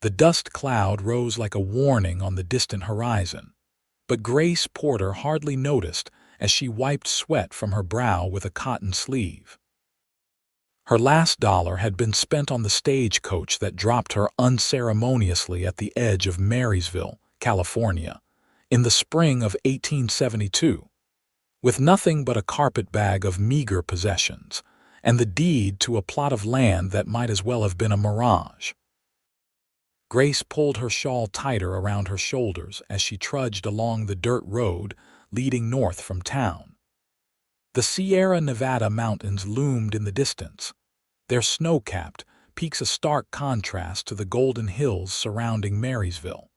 The dust cloud rose like a warning on the distant horizon, but Grace Porter hardly noticed as she wiped sweat from her brow with a cotton sleeve. Her last dollar had been spent on the stagecoach that dropped her unceremoniously at the edge of Marysville, California, in the spring of 1872. With nothing but a carpetbag of meager possessions, and the deed to a plot of land that might as well have been a mirage. Grace pulled her shawl tighter around her shoulders as she trudged along the dirt road leading north from town. The Sierra Nevada mountains loomed in the distance, their snow-capped peaks a stark contrast to the golden hills surrounding Marysville.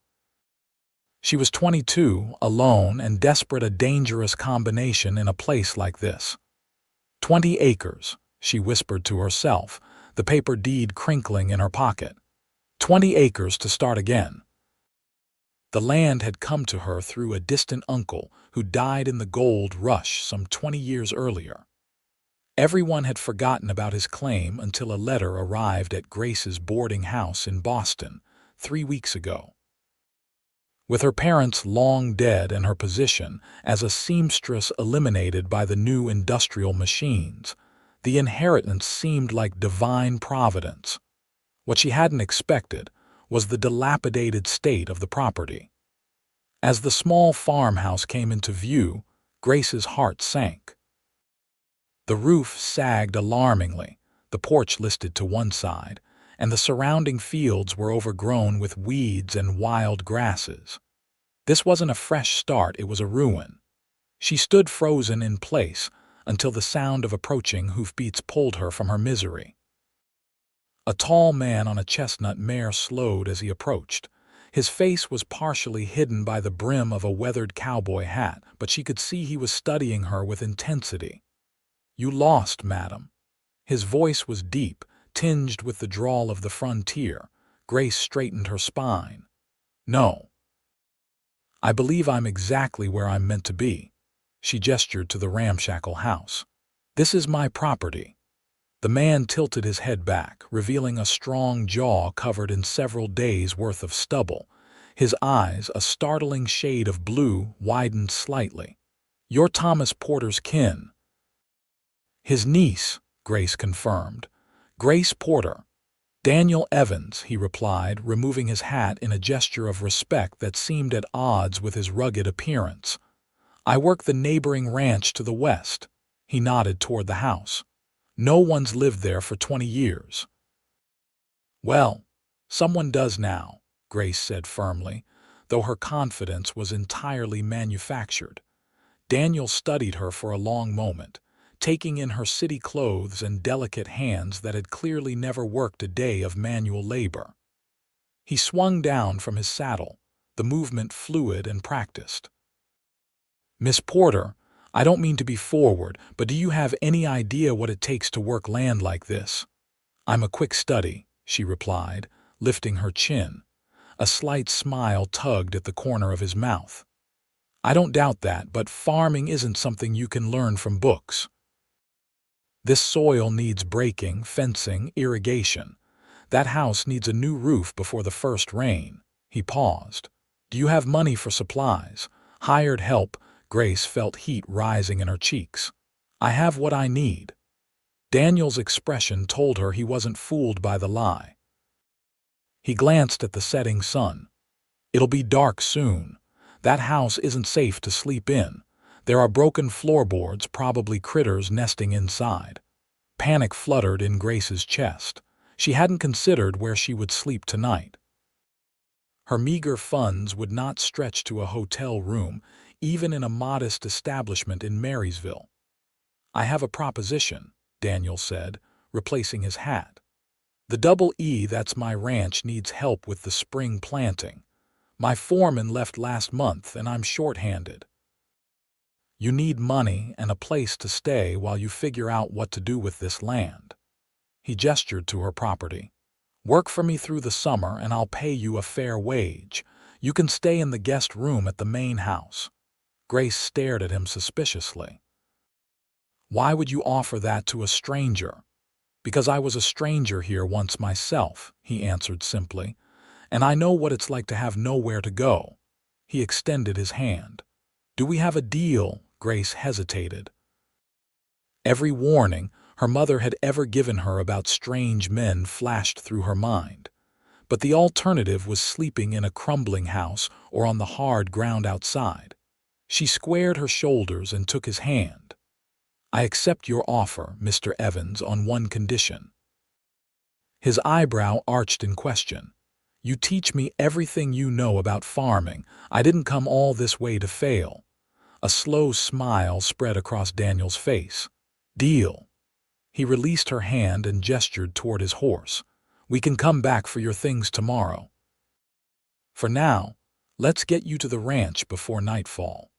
She was 22, alone, and desperate, a dangerous combination in a place like this. 20 acres, she whispered to herself, the paper deed crinkling in her pocket. 20 acres to start again. The land had come to her through a distant uncle who died in the gold rush some 20 years earlier. Everyone had forgotten about his claim until a letter arrived at Grace's boarding house in Boston 3 weeks ago. With her parents long dead and her position as a seamstress eliminated by the new industrial machines, the inheritance seemed like divine providence. What she hadn't expected was the dilapidated state of the property. As the small farmhouse came into view, Grace's heart sank. The roof sagged alarmingly, the porch listed to one side, and the surrounding fields were overgrown with weeds and wild grasses. This wasn't a fresh start, it was a ruin. She stood frozen in place until the sound of approaching hoofbeats pulled her from her misery. A tall man on a chestnut mare slowed as he approached. His face was partially hidden by the brim of a weathered cowboy hat, but she could see he was studying her with intensity. "You lost, madam." His voice was deep, tinged with the drawl of the frontier. Grace straightened her spine. "No. I believe I'm exactly where I'm meant to be." She gestured to the ramshackle house. "This is my property." The man tilted his head back, revealing a strong jaw covered in several days' worth of stubble. His eyes, a startling shade of blue, widened slightly. "You're Thomas Porter's kin." "His niece," Grace confirmed. "Grace Porter." "Daniel Evans," he replied, removing his hat in a gesture of respect that seemed at odds with his rugged appearance. "I work the neighboring ranch to the west." He nodded toward the house. "No one's lived there for 20 years. "Well, someone does now," Grace said firmly, though her confidence was entirely manufactured. Daniel studied her for a long moment, taking in her city clothes and delicate hands that had clearly never worked a day of manual labor. He swung down from his saddle, the movement fluid and practiced. "Miss Porter, I don't mean to be forward, but do you have any idea what it takes to work land like this?" "I'm a quick study," she replied, lifting her chin. A slight smile tugged at the corner of his mouth. "I don't doubt that, but farming isn't something you can learn from books. This soil needs breaking, fencing, irrigation. That house needs a new roof before the first rain." He paused. "Do you have money for supplies? Hired help?" Grace felt heat rising in her cheeks. "I have what I need." Daniel's expression told her he wasn't fooled by the lie. He glanced at the setting sun. "It'll be dark soon. That house isn't safe to sleep in. There are broken floorboards, probably critters nesting inside." Panic fluttered in Grace's chest. She hadn't considered where she would sleep tonight. Her meager funds would not stretch to a hotel room, even in a modest establishment in Marysville. "I have a proposition," Daniel said, replacing his hat. "The Double E, that's my ranch, needs help with the spring planting. My foreman left last month and I'm short-handed. You need money and a place to stay while you figure out what to do with this land." He gestured to her property. "Work for me through the summer and I'll pay you a fair wage. You can stay in the guest room at the main house." Grace stared at him suspiciously. "Why would you offer that to a stranger?" "Because I was a stranger here once myself," he answered simply, and I know what it's like to have nowhere to go." He extended his hand. "Do we have a deal?" Grace hesitated. Every warning her mother had ever given her about strange men flashed through her mind. But the alternative was sleeping in a crumbling house or on the hard ground outside. She squared her shoulders and took his hand. "I accept your offer, Mr. Evans, on one condition." His eyebrow arched in question. "You teach me everything you know about farming. I didn't come all this way to fail." A slow smile spread across Daniel's face. "Deal." He released her hand and gestured toward his horse. "We can come back for your things tomorrow. For now, let's get you to the ranch before nightfall."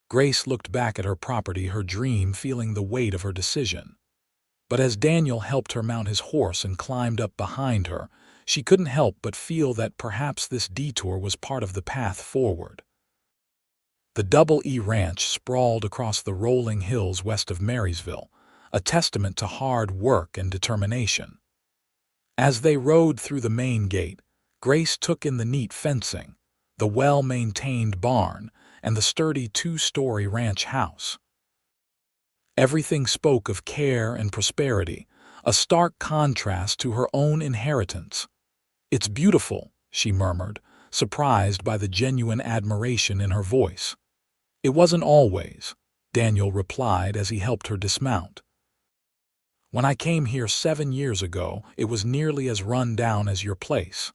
Grace looked back at her property, her dream, feeling the weight of her decision. But as Daniel helped her mount his horse and climbed up behind her, she couldn't help but feel that perhaps this detour was part of the path forward. The Double E Ranch sprawled across the rolling hills west of Marysville, a testament to hard work and determination. As they rode through the main gate, Grace took in the neat fencing, the well-maintained barn, and the sturdy two-story ranch house. Everything spoke of care and prosperity, a stark contrast to her own inheritance. "It's beautiful," she murmured, surprised by the genuine admiration in her voice. "It wasn't always," Daniel replied as he helped her dismount. "When I came here 7 years ago, it was nearly as run down as your place.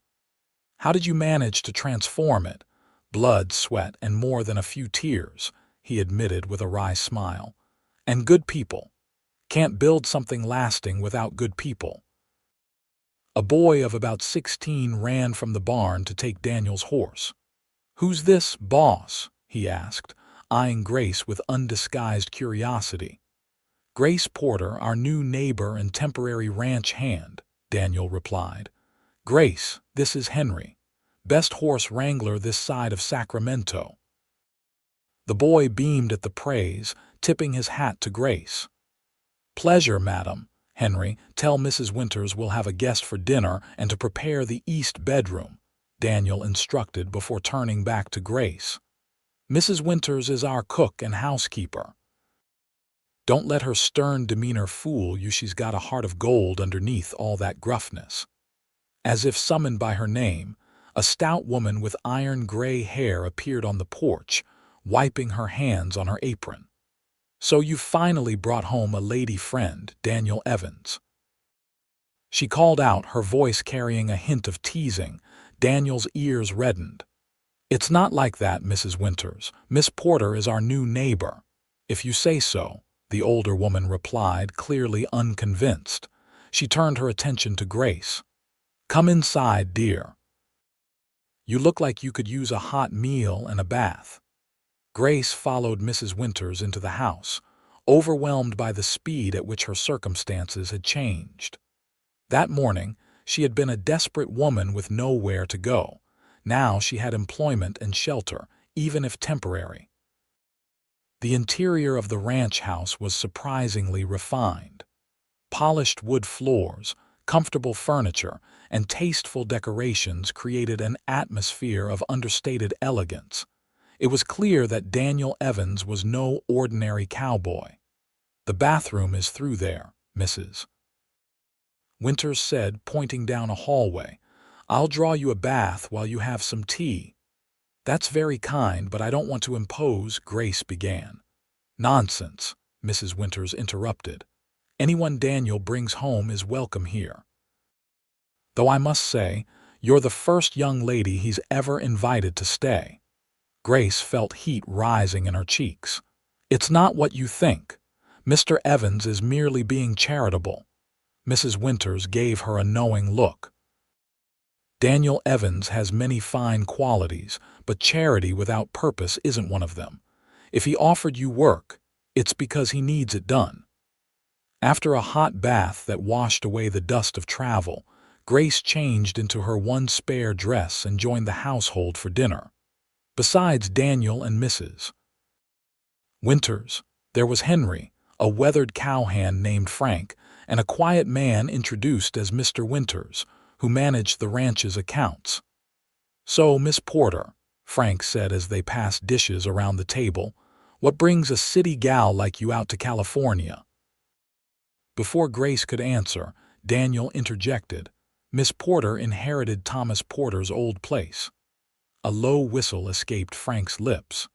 How did you manage to transform it?" "Blood, sweat, and more than a few tears," he admitted with a wry smile. "And good people. Can't build something lasting without good people." A boy of about 16 ran from the barn to take Daniel's horse. "Who's this, boss?" he asked, eyeing Grace with undisguised curiosity. "Grace Porter, our new neighbor and temporary ranch hand," Daniel replied. "Grace, this is Henry. Best horse wrangler this side of Sacramento." The boy beamed at the praise, tipping his hat to Grace. "Pleasure, madam. Henry, tell Mrs. Winters we'll have a guest for dinner and to prepare the east bedroom," Daniel instructed before turning back to Grace. "Mrs. Winters is our cook and housekeeper. Don't let her stern demeanor fool you. She's got a heart of gold underneath all that gruffness." As if summoned by her name, a stout woman with iron-gray hair appeared on the porch, wiping her hands on her apron. "So you've finally brought home a lady friend, Daniel Evans," she called out, her voice carrying a hint of teasing. Daniel's ears reddened. "It's not like that, Mrs. Winters. Miss Porter is our new neighbor." "If you say so," the older woman replied, clearly unconvinced. She turned her attention to Grace. "Come inside, dear. You look like you could use a hot meal and a bath." Grace followed Mrs. Winters into the house, overwhelmed by the speed at which her circumstances had changed. That morning, she had been a desperate woman with nowhere to go. Now she had employment and shelter, even if temporary. The interior of the ranch house was surprisingly refined. Polished wood floors, comfortable furniture, and tasteful decorations created an atmosphere of understated elegance. It was clear that Daniel Evans was no ordinary cowboy. "The bathroom is through there, Mrs. Winters said, pointing down a hallway. "I'll draw you a bath while you have some tea." "That's very kind, but I don't want to impose," Grace began. "Nonsense," Mrs. Winters interrupted. "Anyone Daniel brings home is welcome here. Though I must say, you're the first young lady he's ever invited to stay." Grace felt heat rising in her cheeks. "It's not what you think. Mr. Evans is merely being charitable." Mrs. Winters gave her a knowing look. "Daniel Evans has many fine qualities, but charity without purpose isn't one of them. If he offered you work, it's because he needs it done." After a hot bath that washed away the dust of travel, Grace changed into her one spare dress and joined the household for dinner. Besides Daniel and Mrs. Winters, there was Henry, a weathered cowhand named Frank, and a quiet man introduced as Mr. Winters, who managed the ranch's accounts. "So, Miss Porter," Frank said as they passed dishes around the table, "what brings a city gal like you out to California?" Before Grace could answer, Daniel interjected. "Miss Porter inherited Thomas Porter's old place." A low whistle escaped Frank's lips.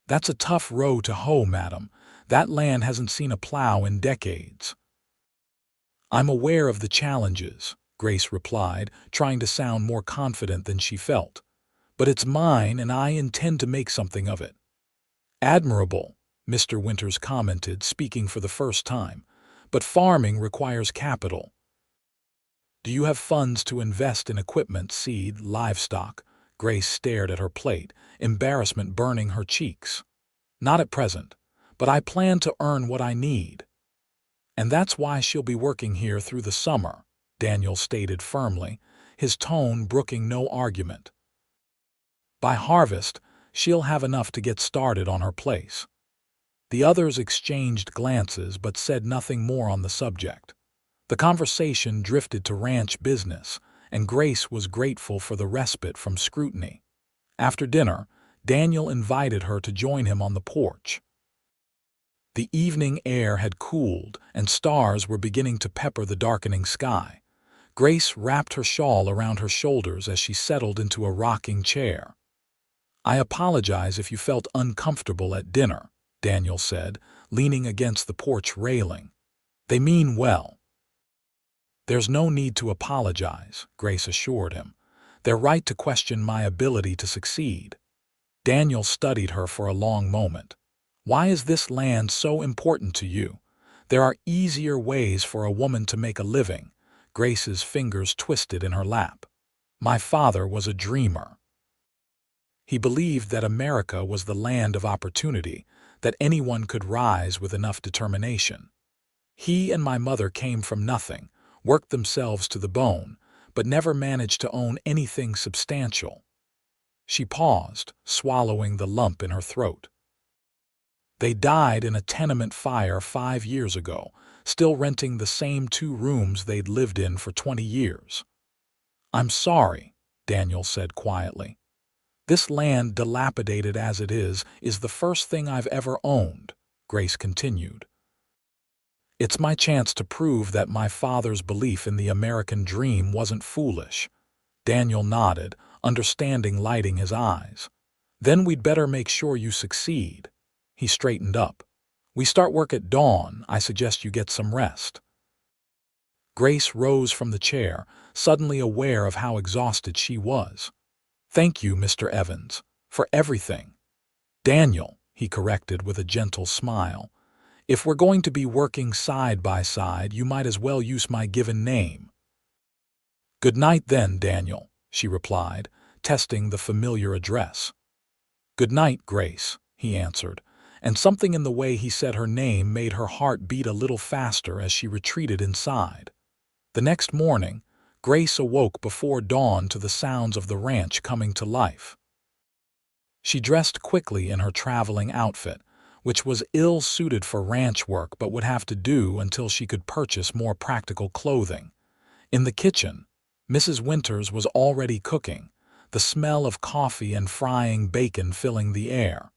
"That's a tough row to hoe, madam. That land hasn't seen a plow in decades." "I'm aware of the challenges," Grace replied, trying to sound more confident than she felt. "But it's mine, and I intend to make something of it." "Admirable," Mr. Winters commented, speaking for the first time. "But farming requires capital. Do you have funds to invest in equipment, seed, livestock?" Grace stared at her plate, embarrassment burning her cheeks. "Not at present, but I plan to earn what I need." "And that's why she'll be working here through the summer," Daniel stated firmly, his tone brooking no argument. "By harvest, she'll have enough to get started on her place." The others exchanged glances but said nothing more on the subject. The conversation drifted to ranch business, and Grace was grateful for the respite from scrutiny. After dinner, Daniel invited her to join him on the porch. The evening air had cooled, and stars were beginning to pepper the darkening sky. Grace wrapped her shawl around her shoulders as she settled into a rocking chair. "I apologize if you felt uncomfortable at dinner," Daniel said, leaning against the porch railing. "They mean well." "There's no need to apologize," Grace assured him. "They're right to question my ability to succeed." Daniel studied her for a long moment. "Why is this land so important to you? There are easier ways for a woman to make a living." Grace's fingers twisted in her lap. "My father was a dreamer. He believed that America was the land of opportunity, that anyone could rise with enough determination. He and my mother came from nothing, worked themselves to the bone, but never managed to own anything substantial." She paused, swallowing the lump in her throat. "They died in a tenement fire 5 years ago, still renting the same 2 rooms they'd lived in for 20 years. "I'm sorry," Daniel said quietly. "This land, dilapidated as it is the first thing I've ever owned," Grace continued. "It's my chance to prove that my father's belief in the American dream wasn't foolish." Daniel nodded, understanding lighting his eyes. "Then we'd better make sure you succeed." He straightened up. "We start work at dawn. I suggest you get some rest." Grace rose from the chair, suddenly aware of how exhausted she was. "Thank you, Mr. Evans, for everything." "Daniel," he corrected with a gentle smile. "If we're going to be working side by side, you might as well use my given name." "Good night then, Daniel," she replied, testing the familiar address. "Good night, Grace," he answered, and something in the way he said her name made her heart beat a little faster as she retreated inside. The next morning, Grace awoke before dawn to the sounds of the ranch coming to life. She dressed quickly in her traveling outfit, which was ill-suited for ranch work but would have to do until she could purchase more practical clothing. In the kitchen, Mrs. Winters was already cooking, the smell of coffee and frying bacon filling the air.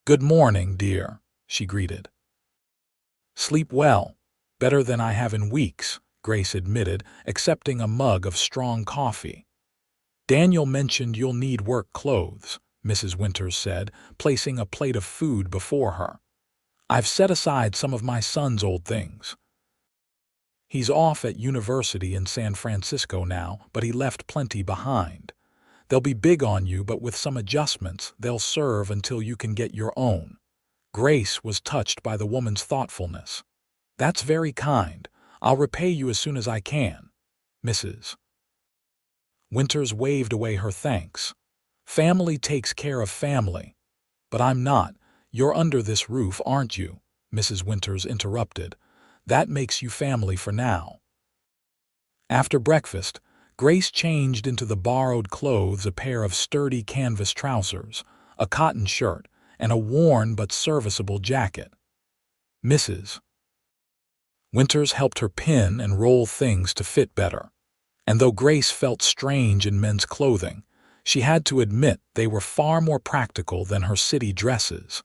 "Good morning, dear," she greeted. "Sleep well. Better than I have in weeks," Grace admitted, accepting a mug of strong coffee. "Daniel mentioned you'll need work clothes," Mrs. Winters said, placing a plate of food before her. "I've set aside some of my son's old things. He's off at university in San Francisco now, but he left plenty behind. They'll be big on you, but with some adjustments, they'll serve until you can get your own." Grace was touched by the woman's thoughtfulness. "That's very kind. I'll repay you as soon as I can, Mrs." Winters waved away her thanks. "Family takes care of family." "But I'm not. You're under this roof, aren't you?" Mrs. Winters interrupted. "That makes you family for now." After breakfast, Grace changed into the borrowed clothes, a pair of sturdy canvas trousers, a cotton shirt, and a worn but serviceable jacket. Mrs. Winters helped her pin and roll things to fit better. And though Grace felt strange in men's clothing, She had to admit they were far more practical than her city dresses.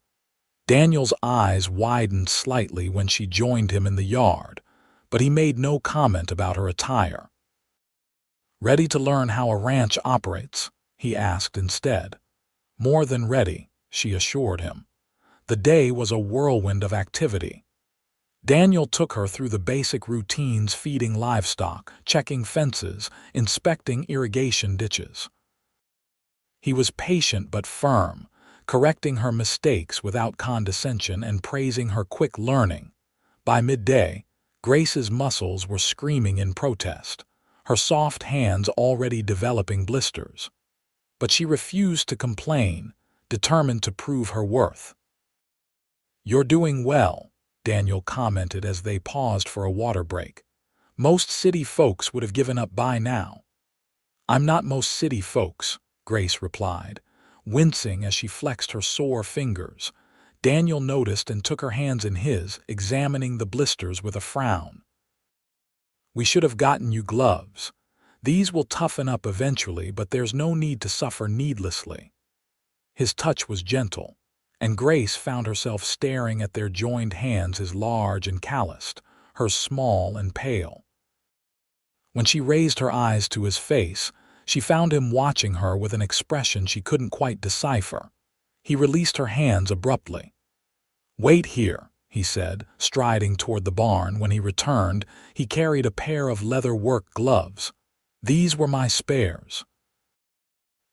Daniel's eyes widened slightly when she joined him in the yard, but he made no comment about her attire. "Ready to learn how a ranch operates?" he asked instead. "More than ready," she assured him. The day was a whirlwind of activity. Daniel took her through the basic routines: feeding livestock, checking fences, inspecting irrigation ditches. He was patient but firm, correcting her mistakes without condescension and praising her quick learning. By midday, Grace's muscles were screaming in protest, her soft hands already developing blisters. But she refused to complain, determined to prove her worth. "You're doing well," Daniel commented as they paused for a water break. "Most city folks would have given up by now." "I'm not most city folks," Grace replied, wincing as she flexed her sore fingers. Daniel noticed and took her hands in his, examining the blisters with a frown. "We should have gotten you gloves. These will toughen up eventually, but there's no need to suffer needlessly." His touch was gentle, and Grace found herself staring at their joined hands, his large and calloused, hers small and pale. When she raised her eyes to his face, she found him watching her with an expression she couldn't quite decipher. He released her hands abruptly. "Wait here," he said, striding toward the barn. When he returned, he carried a pair of leather work gloves. "These were my spares.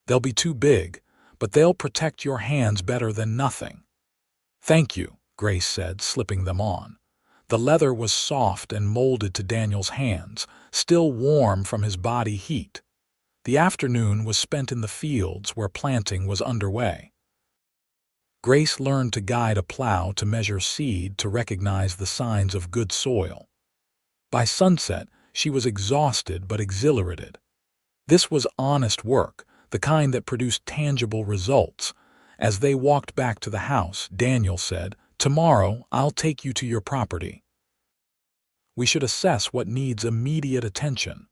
They'll be too big, but they'll protect your hands better than nothing." "Thank you," Grace said, slipping them on. The leather was soft and molded to Daniel's hands, still warm from his body heat. The afternoon was spent in the fields where planting was underway. Grace learned to guide a plow, to measure seed, to recognize the signs of good soil. By sunset, she was exhausted but exhilarated. This was honest work, the kind that produced tangible results. As they walked back to the house, Daniel said, "Tomorrow, I'll take you to your property. We should assess what needs immediate attention."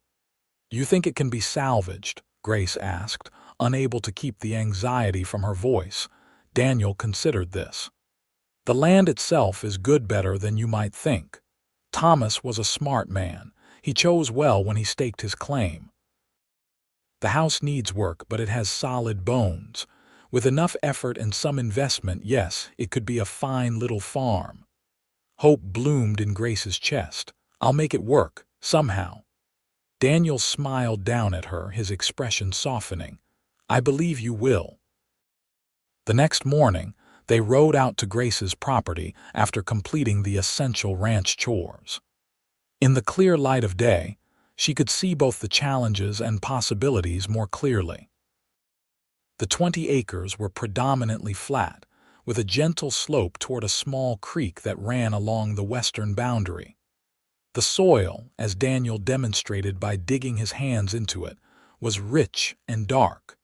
"Do you think it can be salvaged?" Grace asked, unable to keep the anxiety from her voice. Daniel considered this. "The land itself is good, better than you might think. Thomas was a smart man. He chose well when he staked his claim. The house needs work, but it has solid bones. With enough effort and some investment, yes, it could be a fine little farm." Hope bloomed in Grace's chest. "I'll make it work, somehow." Daniel smiled down at her, his expression softening. "I believe you will." The next morning, they rode out to Grace's property after completing the essential ranch chores. In the clear light of day, she could see both the challenges and possibilities more clearly. The 20 acres were predominantly flat, with a gentle slope toward a small creek that ran along the western boundary. The soil, as Daniel demonstrated by digging his hands into it, was rich and dark.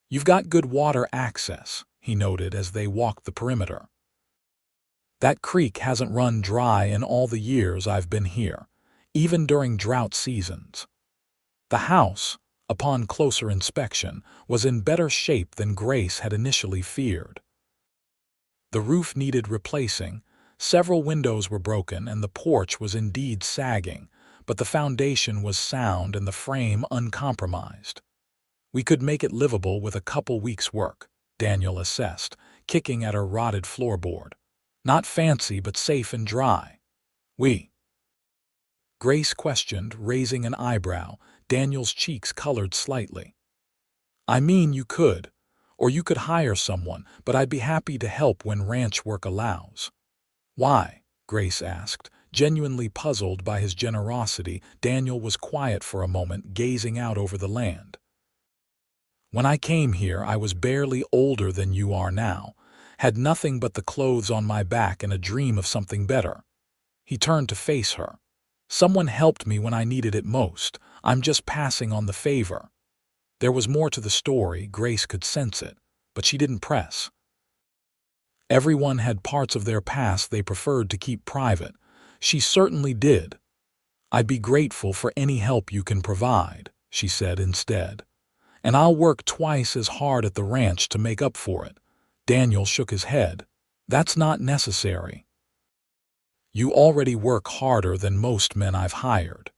"You've got good water access," he noted as they walked the perimeter. "That creek hasn't run dry in all the years I've been here, even during drought seasons." The house, upon closer inspection, was in better shape than Grace had initially feared. The roof needed replacing, several windows were broken, and the porch was indeed sagging, but the foundation was sound and the frame uncompromised. "We could make it livable with a couple weeks' work," Daniel assessed, kicking at her rotted floorboard. "Not fancy, but safe and dry." Grace questioned, raising an eyebrow. Daniel's cheeks colored slightly. "I mean, you could, or you could hire someone, but I'd be happy to help when ranch work allows." "Why?" Grace asked, genuinely puzzled by his generosity. Daniel was quiet for a moment, gazing out over the land. "When I came here, I was barely older than you are now, had nothing but the clothes on my back and a dream of something better." He turned to face her. "Someone helped me when I needed it most. I'm just passing on the favor." There was more to the story. Grace could sense it, but she didn't press. Everyone had parts of their past they preferred to keep private. She certainly did. "I'd be grateful for any help you can provide," she said instead. And I'll work twice as hard at the ranch to make up for it. Daniel shook his head. That's not necessary. You already work harder than most men I've hired.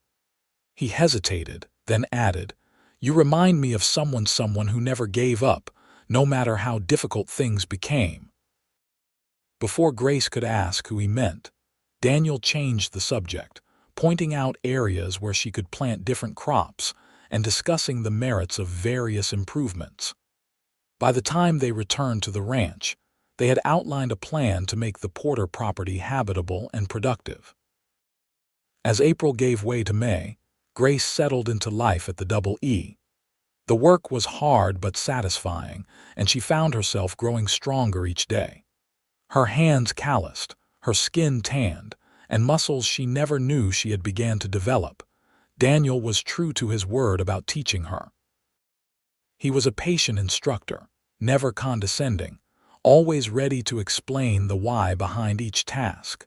He hesitated, then added, You remind me of someone who never gave up, no matter how difficult things became. Before Grace could ask who he meant, Daniel changed the subject, pointing out areas where she could plant different crops and discussing the merits of various improvements. By the time they returned to the ranch, they had outlined a plan to make the Porter property habitable and productive. As April gave way to May, Grace settled into life at the Double E. The work was hard but satisfying, and she found herself growing stronger each day. Her hands calloused, her skin tanned, and muscles she never knew she had began to develop. Daniel was true to his word about teaching her. He was a patient instructor, never condescending, always ready to explain the why behind each task.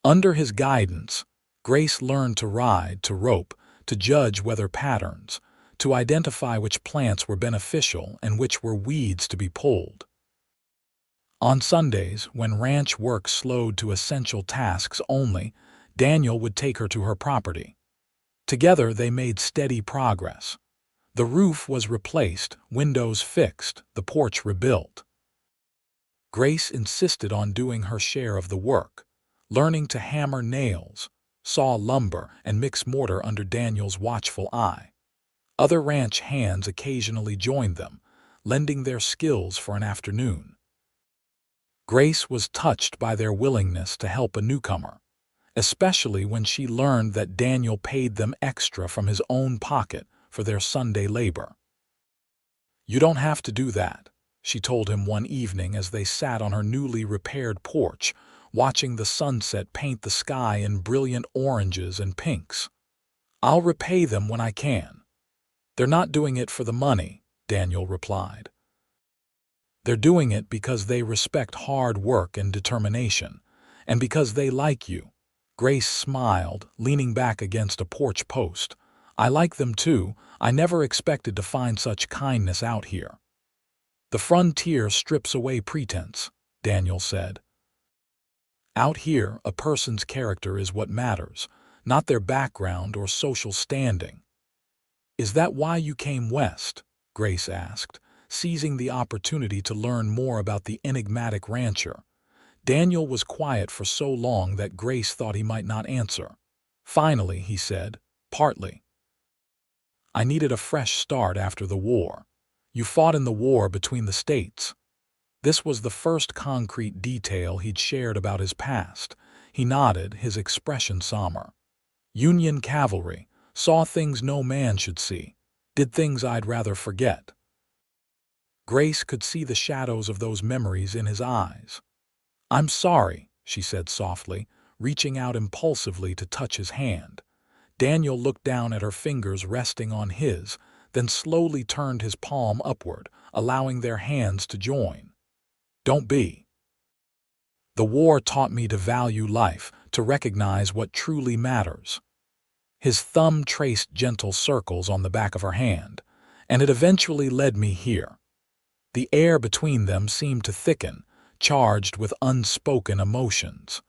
Under his guidance, Grace learned to ride, to rope, to judge weather patterns, to identify which plants were beneficial and which were weeds to be pulled. On Sundays, when ranch work slowed to essential tasks only, Daniel would take her to her property. Together they made steady progress. The roof was replaced, windows fixed, the porch rebuilt. Grace insisted on doing her share of the work, learning to hammer nails, saw lumber, and mix mortar under Daniel's watchful eye. Other ranch hands occasionally joined them, lending their skills for an afternoon. Grace was touched by their willingness to help a newcomer, especially when she learned that Daniel paid them extra from his own pocket for their Sunday labor. You don't have to do that, she told him one evening as they sat on her newly repaired porch, watching the sunset paint the sky in brilliant oranges and pinks. I'll repay them when I can. They're not doing it for the money, Daniel replied. They're doing it because they respect hard work and determination, and because they like you. Grace smiled, leaning back against a porch post. I like them too. I never expected to find such kindness out here. The frontier strips away pretense, Daniel said. Out here, a person's character is what matters, not their background or social standing. Is that why you came west? Grace asked, seizing the opportunity to learn more about the enigmatic rancher. Daniel was quiet for so long that Grace thought he might not answer. Finally, he said, partly. I needed a fresh start after the war. You fought in the war between the states. This was the first concrete detail he'd shared about his past. He nodded, his expression somber. Union cavalry, saw things no man should see, did things I'd rather forget. Grace could see the shadows of those memories in his eyes. I'm sorry, she said softly, reaching out impulsively to touch his hand. Daniel looked down at her fingers resting on his, then slowly turned his palm upward, allowing their hands to join. Don't be. The war taught me to value life, to recognize what truly matters. His thumb traced gentle circles on the back of her hand, and it eventually led me here. The air between them seemed to thicken, charged with unspoken emotions.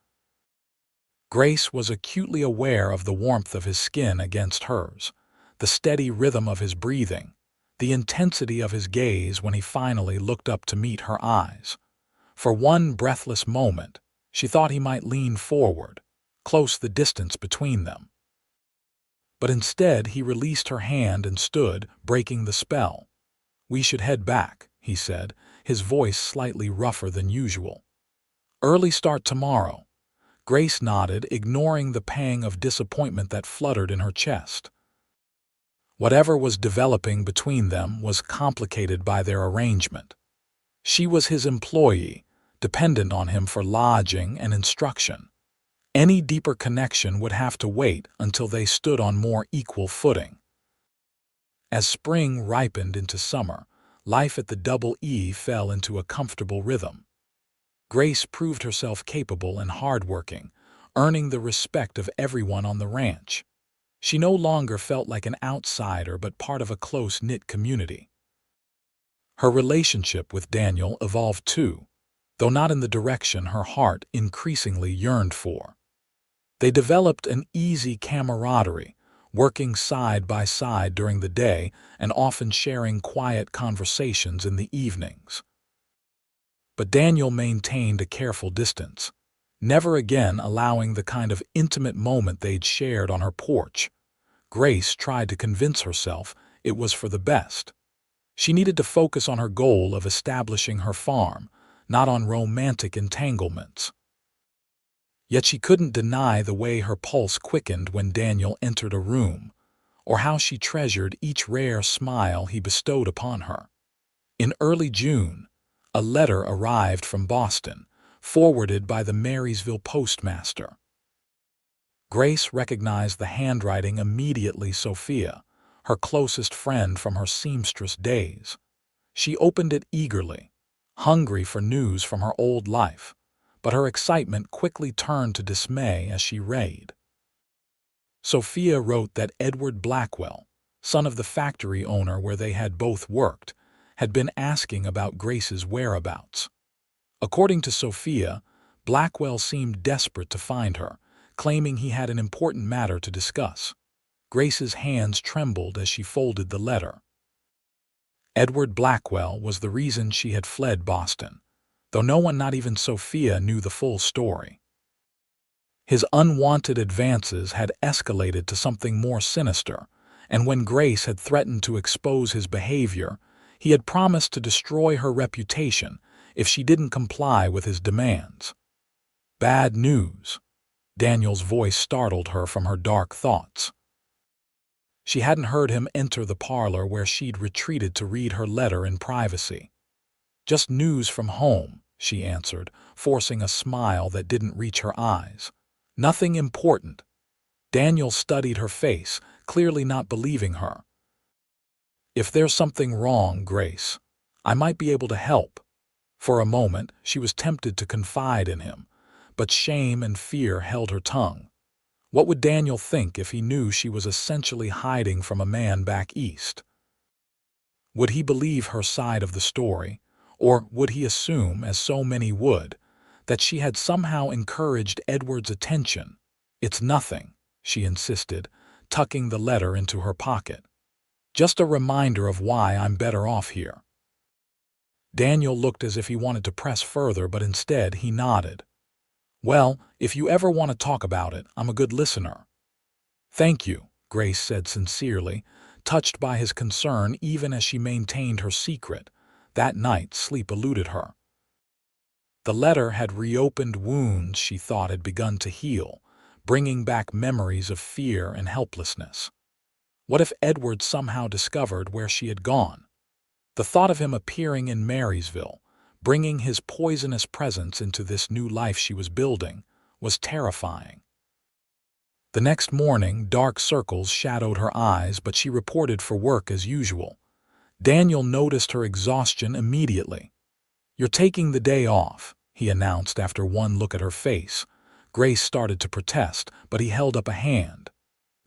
Grace was acutely aware of the warmth of his skin against hers, the steady rhythm of his breathing, the intensity of his gaze when he finally looked up to meet her eyes. For one breathless moment, she thought he might lean forward, close the distance between them. But instead he released her hand and stood, breaking the spell. We should head back, he said, his voice slightly rougher than usual. Early start tomorrow. Grace nodded, ignoring the pang of disappointment that fluttered in her chest. Whatever was developing between them was complicated by their arrangement. She was his employee, dependent on him for lodging and instruction. Any deeper connection would have to wait until they stood on more equal footing. As spring ripened into summer, life at the Double E fell into a comfortable rhythm. Grace proved herself capable and hardworking, earning the respect of everyone on the ranch. She no longer felt like an outsider but part of a close-knit community. Her relationship with Daniel evolved too, though not in the direction her heart increasingly yearned for. They developed an easy camaraderie, working side by side during the day and often sharing quiet conversations in the evenings. But Daniel maintained a careful distance, never again allowing the kind of intimate moment they'd shared on her porch. Grace tried to convince herself it was for the best. She needed to focus on her goal of establishing her farm, not on romantic entanglements. Yet she couldn't deny the way her pulse quickened when Daniel entered a room, or how she treasured each rare smile he bestowed upon her. In early June, a letter arrived from Boston, forwarded by the Marysville postmaster. Grace recognized the handwriting immediately. Sophia, her closest friend from her seamstress days. She opened it eagerly, hungry for news from her old life, but her excitement quickly turned to dismay as she read. Sophia wrote that Edward Blackwell, son of the factory owner where they had both worked, had been asking about Grace's whereabouts. According to Sophia, Blackwell seemed desperate to find her, claiming he had an important matter to discuss. Grace's hands trembled as she folded the letter. Edward Blackwell was the reason she had fled Boston, though no one, not even Sophia, knew the full story. His unwanted advances had escalated to something more sinister, and when Grace had threatened to expose his behavior, he had promised to destroy her reputation if she didn't comply with his demands. Bad news. Daniel's voice startled her from her dark thoughts. She hadn't heard him enter the parlor where she'd retreated to read her letter in privacy. "Just news from home," she answered, forcing a smile that didn't reach her eyes. "Nothing important." Daniel studied her face, clearly not believing her. "If there's something wrong, Grace, I might be able to help." For a moment, she was tempted to confide in him, but shame and fear held her tongue. What would Daniel think if he knew she was essentially hiding from a man back east? Would he believe her side of the story, or would he assume, as so many would, that she had somehow encouraged Edward's attention? "It's nothing," she insisted, tucking the letter into her pocket. "Just a reminder of why I'm better off here." Daniel looked as if he wanted to press further, but instead he nodded. "Well, if you ever want to talk about it, I'm a good listener." "Thank you," Grace said sincerely, touched by his concern even as she maintained her secret. That night, sleep eluded her. The letter had reopened wounds she thought had begun to heal, bringing back memories of fear and helplessness. What if Edward somehow discovered where she had gone? The thought of him appearing in Marysville, bringing his poisonous presence into this new life she was building, was terrifying. The next morning, dark circles shadowed her eyes, but she reported for work as usual. Daniel noticed her exhaustion immediately. "You're taking the day off," he announced after one look at her face. Grace started to protest, but he held up a hand.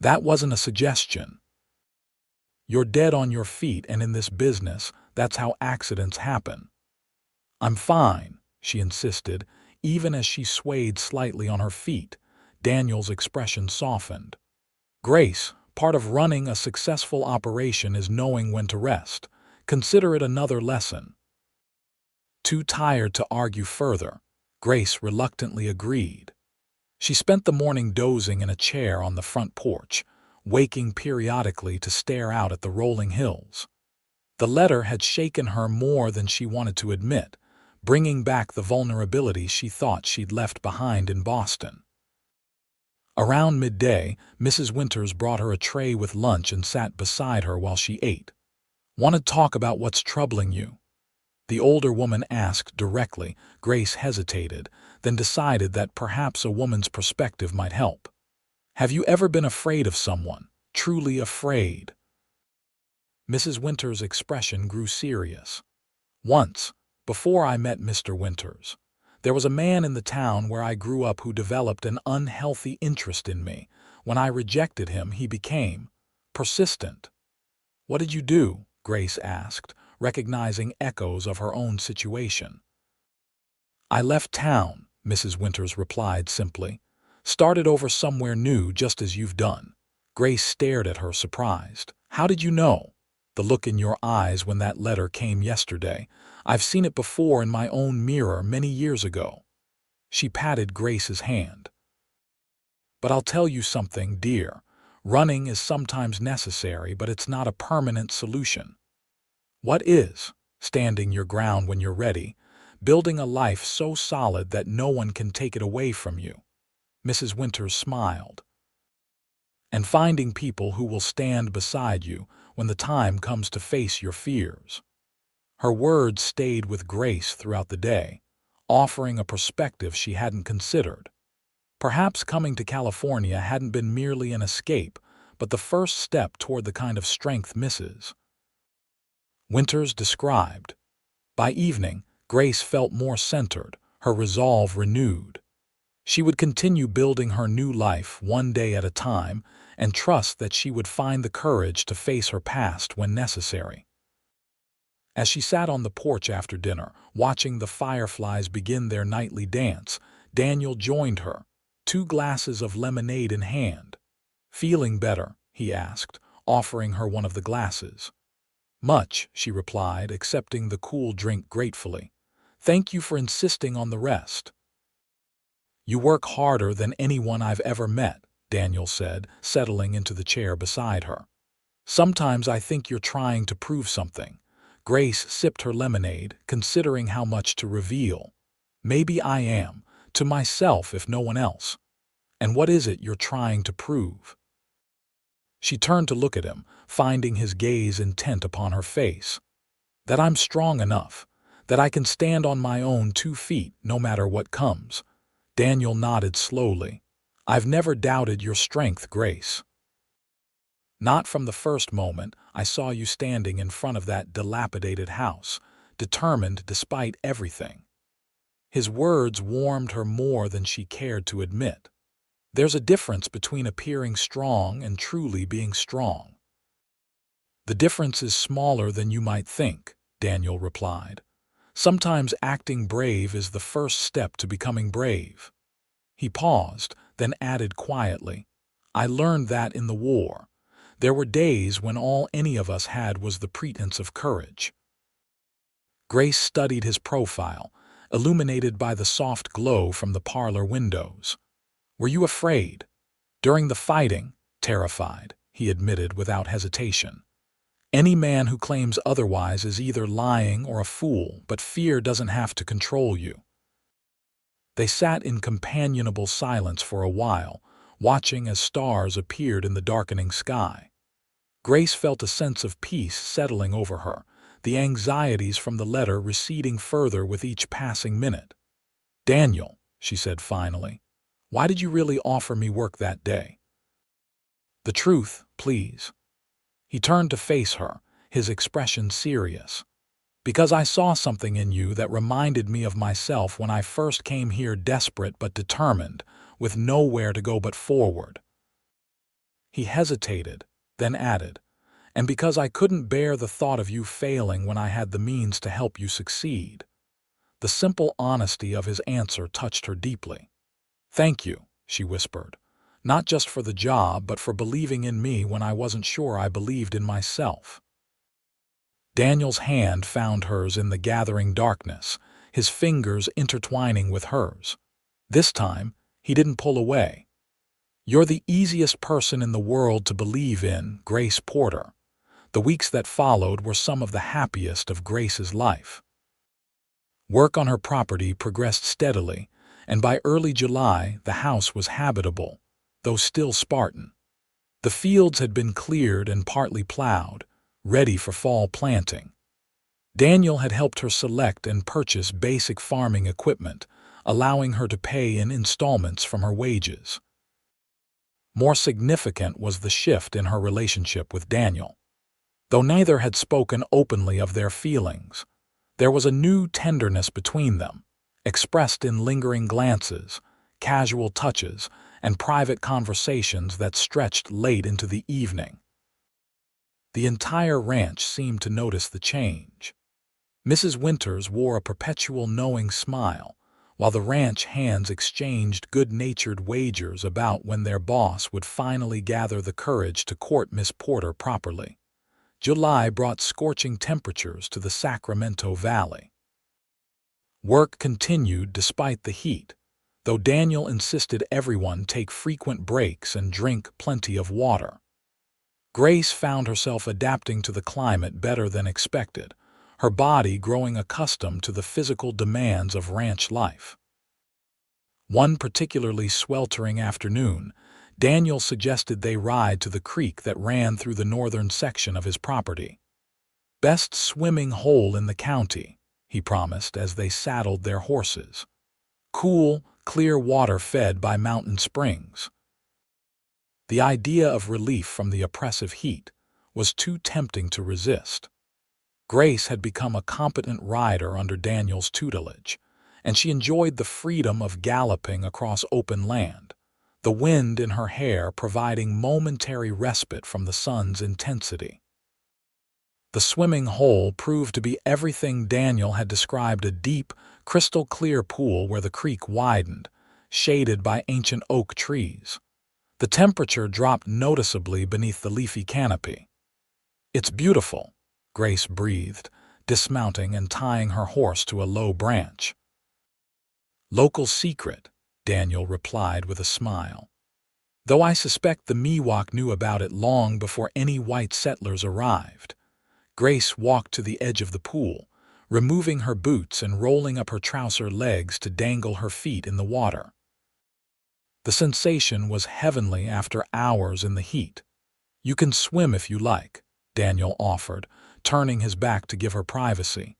"That wasn't a suggestion. You're dead on your feet, and in this business, that's how accidents happen." "I'm fine," she insisted, even as she swayed slightly on her feet. Daniel's expression softened. "Grace, part of running a successful operation is knowing when to rest. Consider it another lesson." Too tired to argue further, Grace reluctantly agreed. She spent the morning dozing in a chair on the front porch, waking periodically to stare out at the rolling hills. The letter had shaken her more than she wanted to admit, bringing back the vulnerability she thought she'd left behind in Boston. Around midday, Mrs. Winters brought her a tray with lunch and sat beside her while she ate. "Want to talk about what's troubling you?" the older woman asked directly. Grace hesitated, then decided that perhaps a woman's perspective might help. "Have you ever been afraid of someone? Truly afraid?" Mrs. Winters' expression grew serious. "Once, before I met Mr. Winters, there was a man in the town where I grew up who developed an unhealthy interest in me. When I rejected him, he became persistent." "What did you do?" Grace asked, recognizing echoes of her own situation. "I left town," Mrs. Winters replied simply. "Started over somewhere new just as you've done." Grace stared at her, surprised. "How did you know?" "The look in your eyes when that letter came yesterday. I've seen it before in my own mirror many years ago." She patted Grace's hand. "But I'll tell you something, dear. Running is sometimes necessary, but it's not a permanent solution." "What is?" "Standing your ground when you're ready. Building a life so solid that no one can take it away from you." Mrs. Winters smiled. "And finding people who will stand beside you when the time comes to face your fears." Her words stayed with Grace throughout the day, offering a perspective she hadn't considered. Perhaps coming to California hadn't been merely an escape, but the first step toward the kind of strength Mrs. Winters described. By evening, Grace felt more centered, her resolve renewed. She would continue building her new life one day at a time and trust that she would find the courage to face her past when necessary. As she sat on the porch after dinner, watching the fireflies begin their nightly dance, Daniel joined her, 2 glasses of lemonade in hand. "Feeling better?" he asked, offering her one of the glasses. "Much," she replied, accepting the cool drink gratefully. "Thank you for insisting on the rest." "You work harder than anyone I've ever met," Daniel said, settling into the chair beside her. "Sometimes I think you're trying to prove something." Grace sipped her lemonade, considering how much to reveal. "Maybe I am, to myself if no one else." "And what is it you're trying to prove?" She turned to look at him, finding his gaze intent upon her face. "That I'm strong enough, that I can stand on my own 2 feet no matter what comes." Daniel nodded slowly. "I've never doubted your strength, Grace. Not from the first moment I saw you standing in front of that dilapidated house, determined despite everything." His words warmed her more than she cared to admit. There's a difference between appearing strong and truly being strong. "The difference is smaller than you might think," Daniel replied. "Sometimes acting brave is the first step to becoming brave." He paused, then added quietly, "I learned that in the war. There were days when all any of us had was the pretense of courage." Grace studied his profile, illuminated by the soft glow from the parlor windows. "Were you afraid?" "During the fighting, terrified," he admitted without hesitation. "Any man who claims otherwise is either lying or a fool, but fear doesn't have to control you." They sat in companionable silence for a while, watching as stars appeared in the darkening sky. Grace felt a sense of peace settling over her, the anxieties from the letter receding further with each passing minute. "Daniel," she said finally, "why did you really offer me work that day?" "The truth, please." He turned to face her, his expression serious. "Because I saw something in you that reminded me of myself when I first came here, desperate but determined, with nowhere to go but forward." He hesitated, then added, "And because I couldn't bear the thought of you failing when I had the means to help you succeed." The simple honesty of his answer touched her deeply. "Thank you," she whispered, "not just for the job, but for believing in me when I wasn't sure I believed in myself." Daniel's hand found hers in the gathering darkness, his fingers intertwining with hers. This time, he didn't pull away. "You're the easiest person in the world to believe in, Grace Porter." The weeks that followed were some of the happiest of Grace's life. Work on her property progressed steadily, and by early July the house was habitable, though still Spartan. The fields had been cleared and partly plowed, ready for fall planting. Daniel had helped her select and purchase basic farming equipment, allowing her to pay in installments from her wages. More significant was the shift in her relationship with Daniel. Though neither had spoken openly of their feelings, there was a new tenderness between them, expressed in lingering glances, casual touches, and private conversations that stretched late into the evening. The entire ranch seemed to notice the change. Mrs. Winters wore a perpetual knowing smile, while the ranch hands exchanged good-natured wagers about when their boss would finally gather the courage to court Miss Porter properly. July brought scorching temperatures to the Sacramento Valley. Work continued despite the heat, though Daniel insisted everyone take frequent breaks and drink plenty of water. Grace found herself adapting to the climate better than expected, her body growing accustomed to the physical demands of ranch life. One particularly sweltering afternoon, Daniel suggested they ride to the creek that ran through the northern section of his property. "Best swimming hole in the county," he promised as they saddled their horses. "Cool, clear water fed by mountain springs." The idea of relief from the oppressive heat was too tempting to resist. Grace had become a competent rider under Daniel's tutelage, and she enjoyed the freedom of galloping across open land, the wind in her hair providing momentary respite from the sun's intensity. The swimming hole proved to be everything Daniel had described: a deep, crystal-clear pool where the creek widened, shaded by ancient oak trees. The temperature dropped noticeably beneath the leafy canopy. "It's beautiful," Grace breathed, dismounting and tying her horse to a low branch. "Local secret," Daniel replied with a smile. "Though I suspect the Miwok knew about it long before any white settlers arrived." Grace walked to the edge of the pool, removing her boots and rolling up her trouser legs to dangle her feet in the water. The sensation was heavenly after hours in the heat. "You can swim if you like," Daniel offered, turning his back to give her privacy.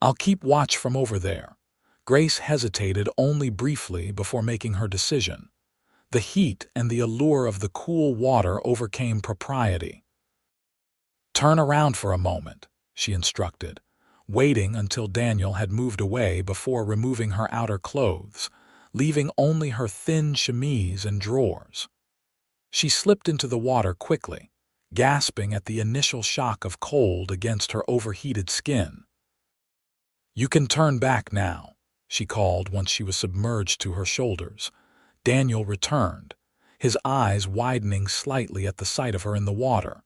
"I'll keep watch from over there." Grace hesitated only briefly before making her decision. The heat and the allure of the cool water overcame propriety. "Turn around for a moment," she instructed, waiting until Daniel had moved away before removing her outer clothes, leaving only her thin chemise and drawers. She slipped into the water quickly, gasping at the initial shock of cold against her overheated skin. "You can turn back now," she called once she was submerged to her shoulders. Daniel returned, his eyes widening slightly at the sight of her in the water.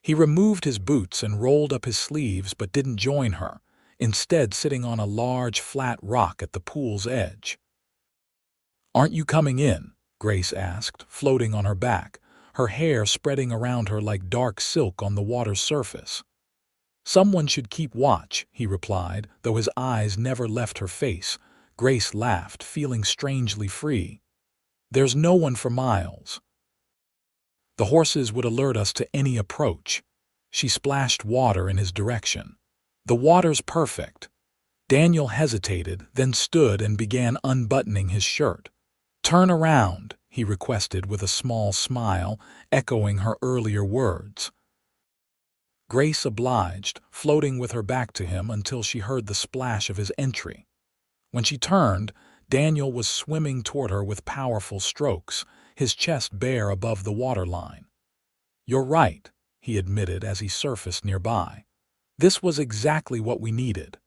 He removed his boots and rolled up his sleeves but didn't join her, instead sitting on a large flat rock at the pool's edge. "Aren't you coming in?" Grace asked, floating on her back, her hair spreading around her like dark silk on the water's surface. "Someone should keep watch," he replied, though his eyes never left her face. Grace laughed, feeling strangely free. "There's no one for miles. The horses would alert us to any approach." She splashed water in his direction. "The water's perfect." Daniel hesitated, then stood and began unbuttoning his shirt. "Turn around," he requested with a small smile, echoing her earlier words. Grace obliged, floating with her back to him until she heard the splash of his entry. When she turned, Daniel was swimming toward her with powerful strokes, his chest bare above the waterline. "You're right," he admitted as he surfaced nearby. "This was exactly what we needed."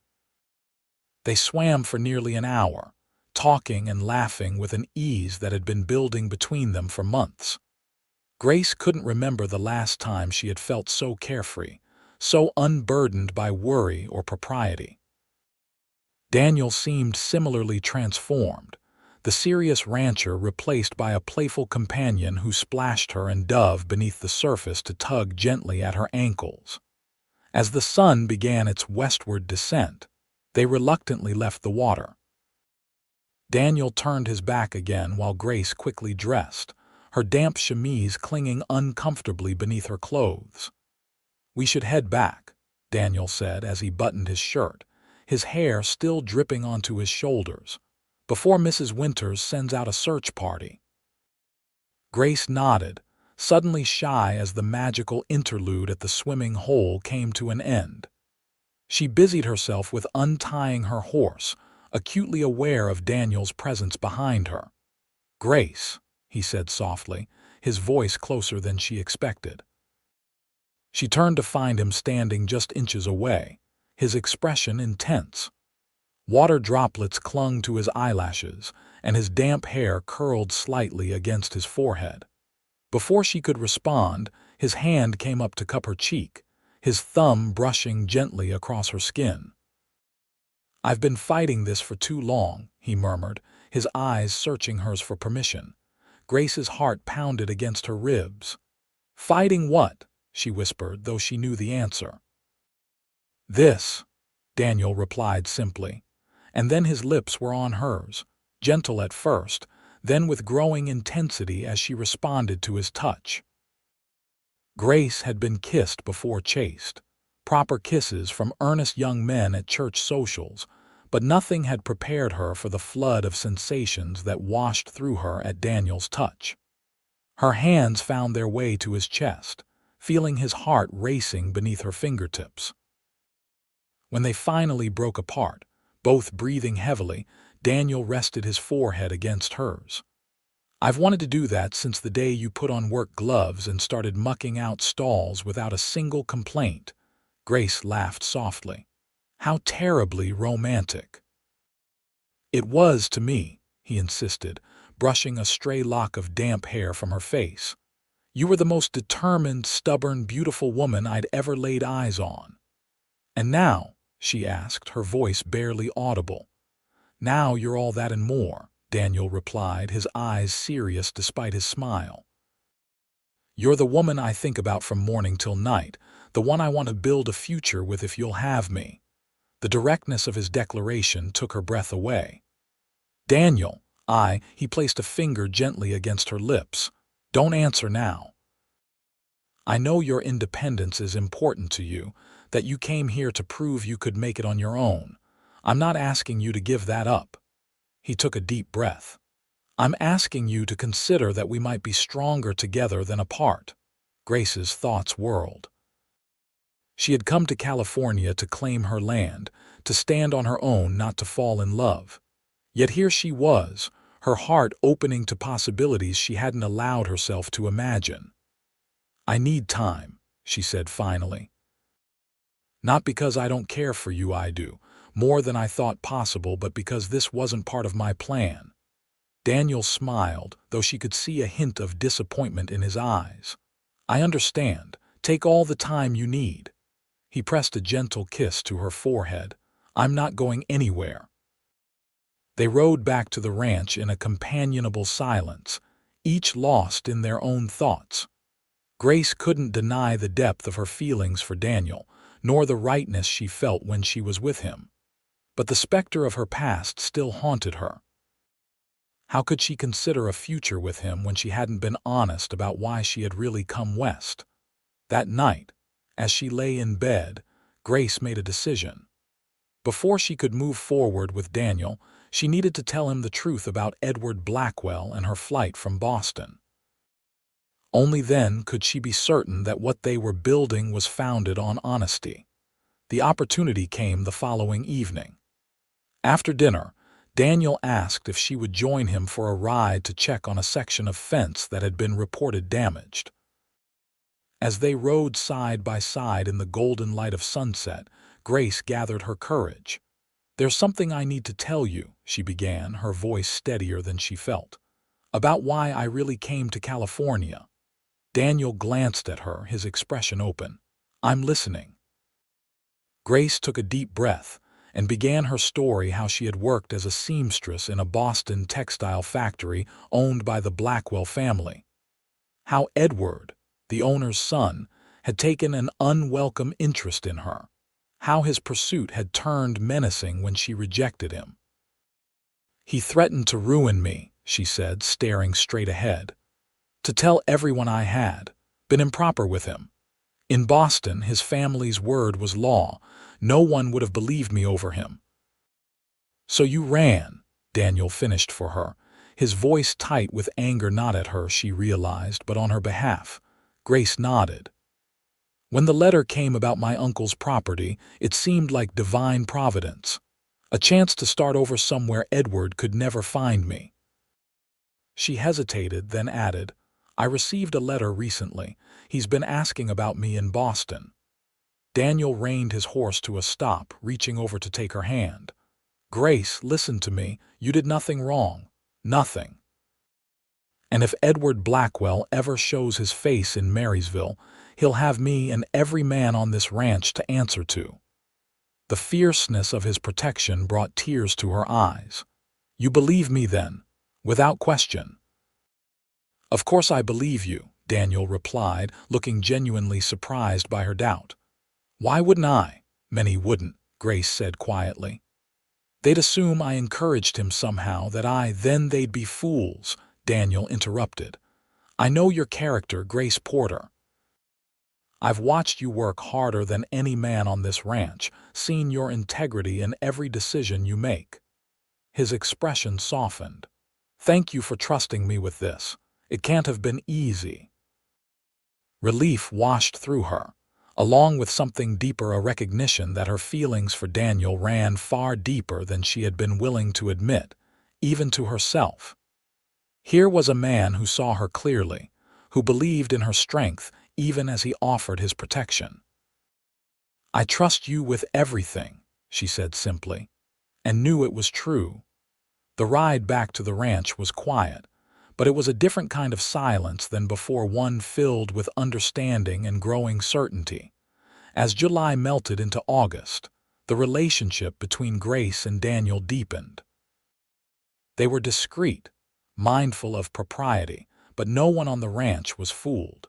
They swam for nearly an hour, talking and laughing with an ease that had been building between them for months. Grace couldn't remember the last time she had felt so carefree, so unburdened by worry or propriety. Daniel seemed similarly transformed, the serious rancher replaced by a playful companion who splashed her and dove beneath the surface to tug gently at her ankles. As the sun began its westward descent, they reluctantly left the water. Daniel turned his back again while Grace quickly dressed, her damp chemise clinging uncomfortably beneath her clothes. "We should head back," Daniel said as he buttoned his shirt, his hair still dripping onto his shoulders, "before Mrs. Winters sends out a search party." Grace nodded, suddenly shy as the magical interlude at the swimming hole came to an end. She busied herself with untying her horse, acutely aware of Daniel's presence behind her. "Grace," he said softly, his voice closer than she expected. She turned to find him standing just inches away, his expression intense. Water droplets clung to his eyelashes, and his damp hair curled slightly against his forehead. Before she could respond, his hand came up to cup her cheek, his thumb brushing gently across her skin. "I've been fighting this for too long," he murmured, his eyes searching hers for permission. Grace's heart pounded against her ribs. "Fighting what?" she whispered, though she knew the answer. "This," Daniel replied simply, and then his lips were on hers, gentle at first, then with growing intensity as she responded to his touch. Grace had been kissed before chased, proper kisses from earnest young men at church socials, but nothing had prepared her for the flood of sensations that washed through her at Daniel's touch. Her hands found their way to his chest, feeling his heart racing beneath her fingertips. When they finally broke apart, both breathing heavily, Daniel rested his forehead against hers. "I've wanted to do that since the day you put on work gloves and started mucking out stalls without a single complaint." Grace laughed softly. "How terribly romantic." "It was to me," he insisted, brushing a stray lock of damp hair from her face. "You were the most determined, stubborn, beautiful woman I'd ever laid eyes on." "And now?" she asked, her voice barely audible. "Now you're all that and more," Daniel replied, his eyes serious despite his smile. "You're the woman I think about from morning till night, the one I want to build a future with if you'll have me." The directness of his declaration took her breath away. "Daniel, he placed a finger gently against her lips. "Don't answer now. I know your independence is important to you, that you came here to prove you could make it on your own. I'm not asking you to give that up." He took a deep breath. "I'm asking you to consider that we might be stronger together than apart." Grace's thoughts whirled. She had come to California to claim her land, to stand on her own, not to fall in love. Yet here she was, her heart opening to possibilities she hadn't allowed herself to imagine. "I need time," she said finally. "Not because I don't care for you, I do, more than I thought possible, but because this wasn't part of my plan." Daniel smiled, though she could see a hint of disappointment in his eyes. "I understand. Take all the time you need." He pressed a gentle kiss to her forehead. "I'm not going anywhere." They rode back to the ranch in a companionable silence, each lost in their own thoughts. Grace couldn't deny the depth of her feelings for Daniel, nor the rightness she felt when she was with him. But the specter of her past still haunted her. How could she consider a future with him when she hadn't been honest about why she had really come west? That night, as she lay in bed, Grace made a decision. Before she could move forward with Daniel, she needed to tell him the truth about Edward Blackwell and her flight from Boston. Only then could she be certain that what they were building was founded on honesty. The opportunity came the following evening. After dinner, Daniel asked if she would join him for a ride to check on a section of fence that had been reported damaged. As they rode side by side in the golden light of sunset, Grace gathered her courage. "There's something I need to tell you," she began, her voice steadier than she felt, "about why I really came to California." Daniel glanced at her, his expression open. "I'm listening." Grace took a deep breath and began her story, how she had worked as a seamstress in a Boston textile factory owned by the Blackwell family. How Edward, the owner's son, had taken an unwelcome interest in her. How his pursuit had turned menacing when she rejected him. "He threatened to ruin me," she said, staring straight ahead. "To tell everyone I had been improper with him. In Boston, his family's word was law. No one would have believed me over him." "So you ran," Daniel finished for her, his voice tight with anger, not at her, she realized, but on her behalf. Grace nodded. "When the letter came about my uncle's property, it seemed like divine providence. A chance to start over somewhere Edward could never find me." She hesitated, then added, I received a letter recently. He's been asking about me in Boston. Daniel reined his horse to a stop, reaching over to take her hand. Grace, listen to me. You did nothing wrong. Nothing. And if Edward Blackwell ever shows his face in Marysville, he'll have me and every man on this ranch to answer to. The fierceness of his protection brought tears to her eyes. You believe me then, without question. Of course I believe you, Daniel replied, looking genuinely surprised by her doubt. Why wouldn't I? Many wouldn't, Grace said quietly. They'd assume I encouraged him somehow, then they'd be fools, Daniel interrupted. I know your character, Grace Porter. I've watched you work harder than any man on this ranch, seen your integrity in every decision you make. His expression softened. Thank you for trusting me with this. It can't have been easy. Relief washed through her, along with something deeper, a recognition that her feelings for Daniel ran far deeper than she had been willing to admit, even to herself. Here was a man who saw her clearly, who believed in her strength even as he offered his protection. I trust you with everything, she said simply, and knew it was true. The ride back to the ranch was quiet, but it was a different kind of silence than before, one filled with understanding and growing certainty. As July melted into August, the relationship between Grace and Daniel deepened. They were discreet, mindful of propriety, but no one on the ranch was fooled.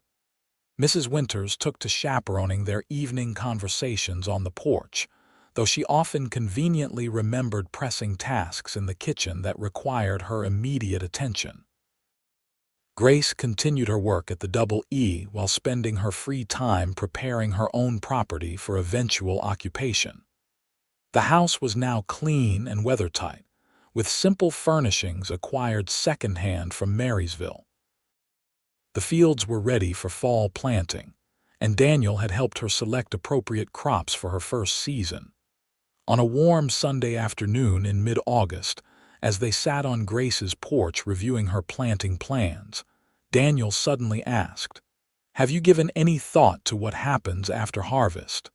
Mrs. Winters took to chaperoning their evening conversations on the porch, though she often conveniently remembered pressing tasks in the kitchen that required her immediate attention. Grace continued her work at the Double E while spending her free time preparing her own property for eventual occupation. The house was now clean and weathertight, with simple furnishings acquired secondhand from Marysville. The fields were ready for fall planting, and Daniel had helped her select appropriate crops for her first season. On a warm Sunday afternoon in mid-August, as they sat on Grace's porch reviewing her planting plans, Daniel suddenly asked, "Have you given any thought to what happens after harvest?"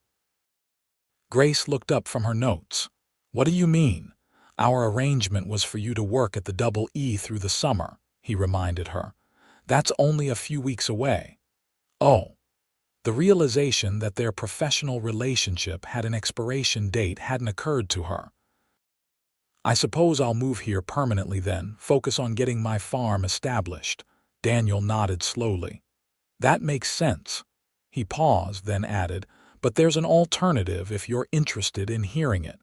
Grace looked up from her notes. "What do you mean? Our arrangement was for you to work at the Double E through the summer," he reminded her. "That's only a few weeks away." Oh. The realization that their professional relationship had an expiration date hadn't occurred to her. "I suppose I'll move here permanently then, focus on getting my farm established." Daniel nodded slowly. "That makes sense." He paused, then added, "But there's an alternative if you're interested in hearing it."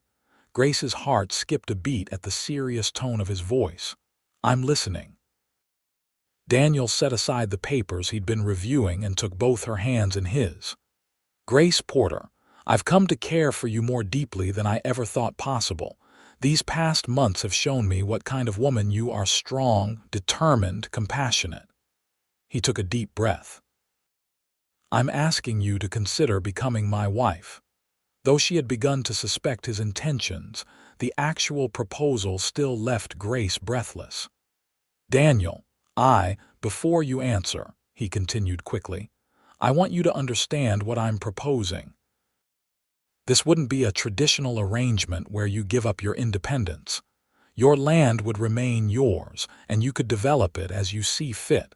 Grace's heart skipped a beat at the serious tone of his voice. "I'm listening." Daniel set aside the papers he'd been reviewing and took both her hands in his. "Grace Porter, I've come to care for you more deeply than I ever thought possible. These past months have shown me what kind of woman you are: strong, determined, compassionate." He took a deep breath. "I'm asking you to consider becoming my wife." Though she had begun to suspect his intentions, the actual proposal still left Grace breathless. "Daniel, before you answer," he continued quickly, "I want you to understand what I'm proposing. This wouldn't be a traditional arrangement where you give up your independence. Your land would remain yours, and you could develop it as you see fit.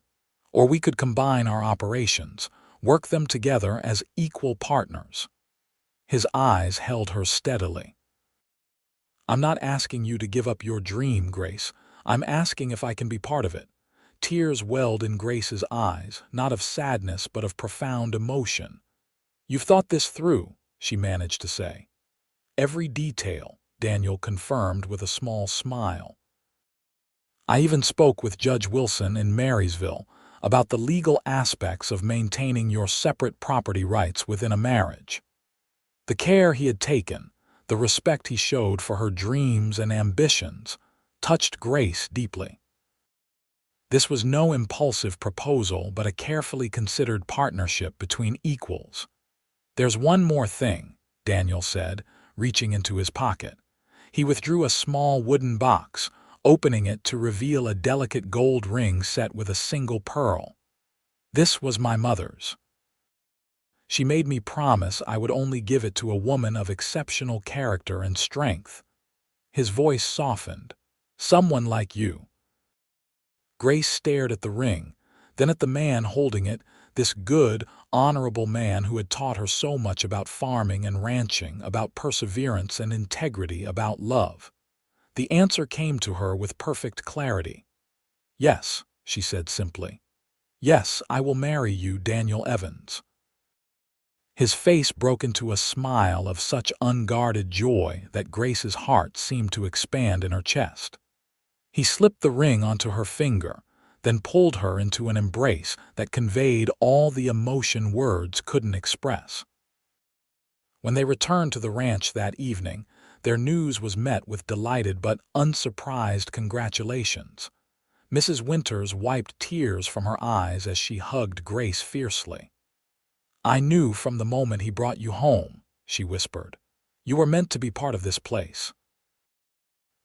Or we could combine our operations, work them together as equal partners." His eyes held her steadily. "I'm not asking you to give up your dream, Grace. I'm asking if I can be part of it." Tears welled in Grace's eyes, not of sadness but of profound emotion. "You've thought this through," she managed to say. "Every detail," Daniel confirmed with a small smile. "I even spoke with Judge Wilson in Marysville about the legal aspects of maintaining your separate property rights within a marriage." The care he had taken, the respect he showed for her dreams and ambitions, touched Grace deeply. This was no impulsive proposal but a carefully considered partnership between equals. "There's one more thing," Daniel said, reaching into his pocket. He withdrew a small wooden box, opening it to reveal a delicate gold ring set with a single pearl. This was my mother's. She made me promise I would only give it to a woman of exceptional character and strength. His voice softened. Someone like you. Grace stared at the ring, then at the man holding it, this good, honorable man who had taught her so much about farming and ranching, about perseverance and integrity, about love. The answer came to her with perfect clarity. Yes, she said simply. Yes, I will marry you, Daniel Evans. His face broke into a smile of such unguarded joy that Grace's heart seemed to expand in her chest. He slipped the ring onto her finger, then pulled her into an embrace that conveyed all the emotion words couldn't express. When they returned to the ranch that evening, their news was met with delighted but unsurprised congratulations. Mrs. Winters wiped tears from her eyes as she hugged Grace fiercely. "I knew from the moment he brought you home," she whispered. "You were meant to be part of this place."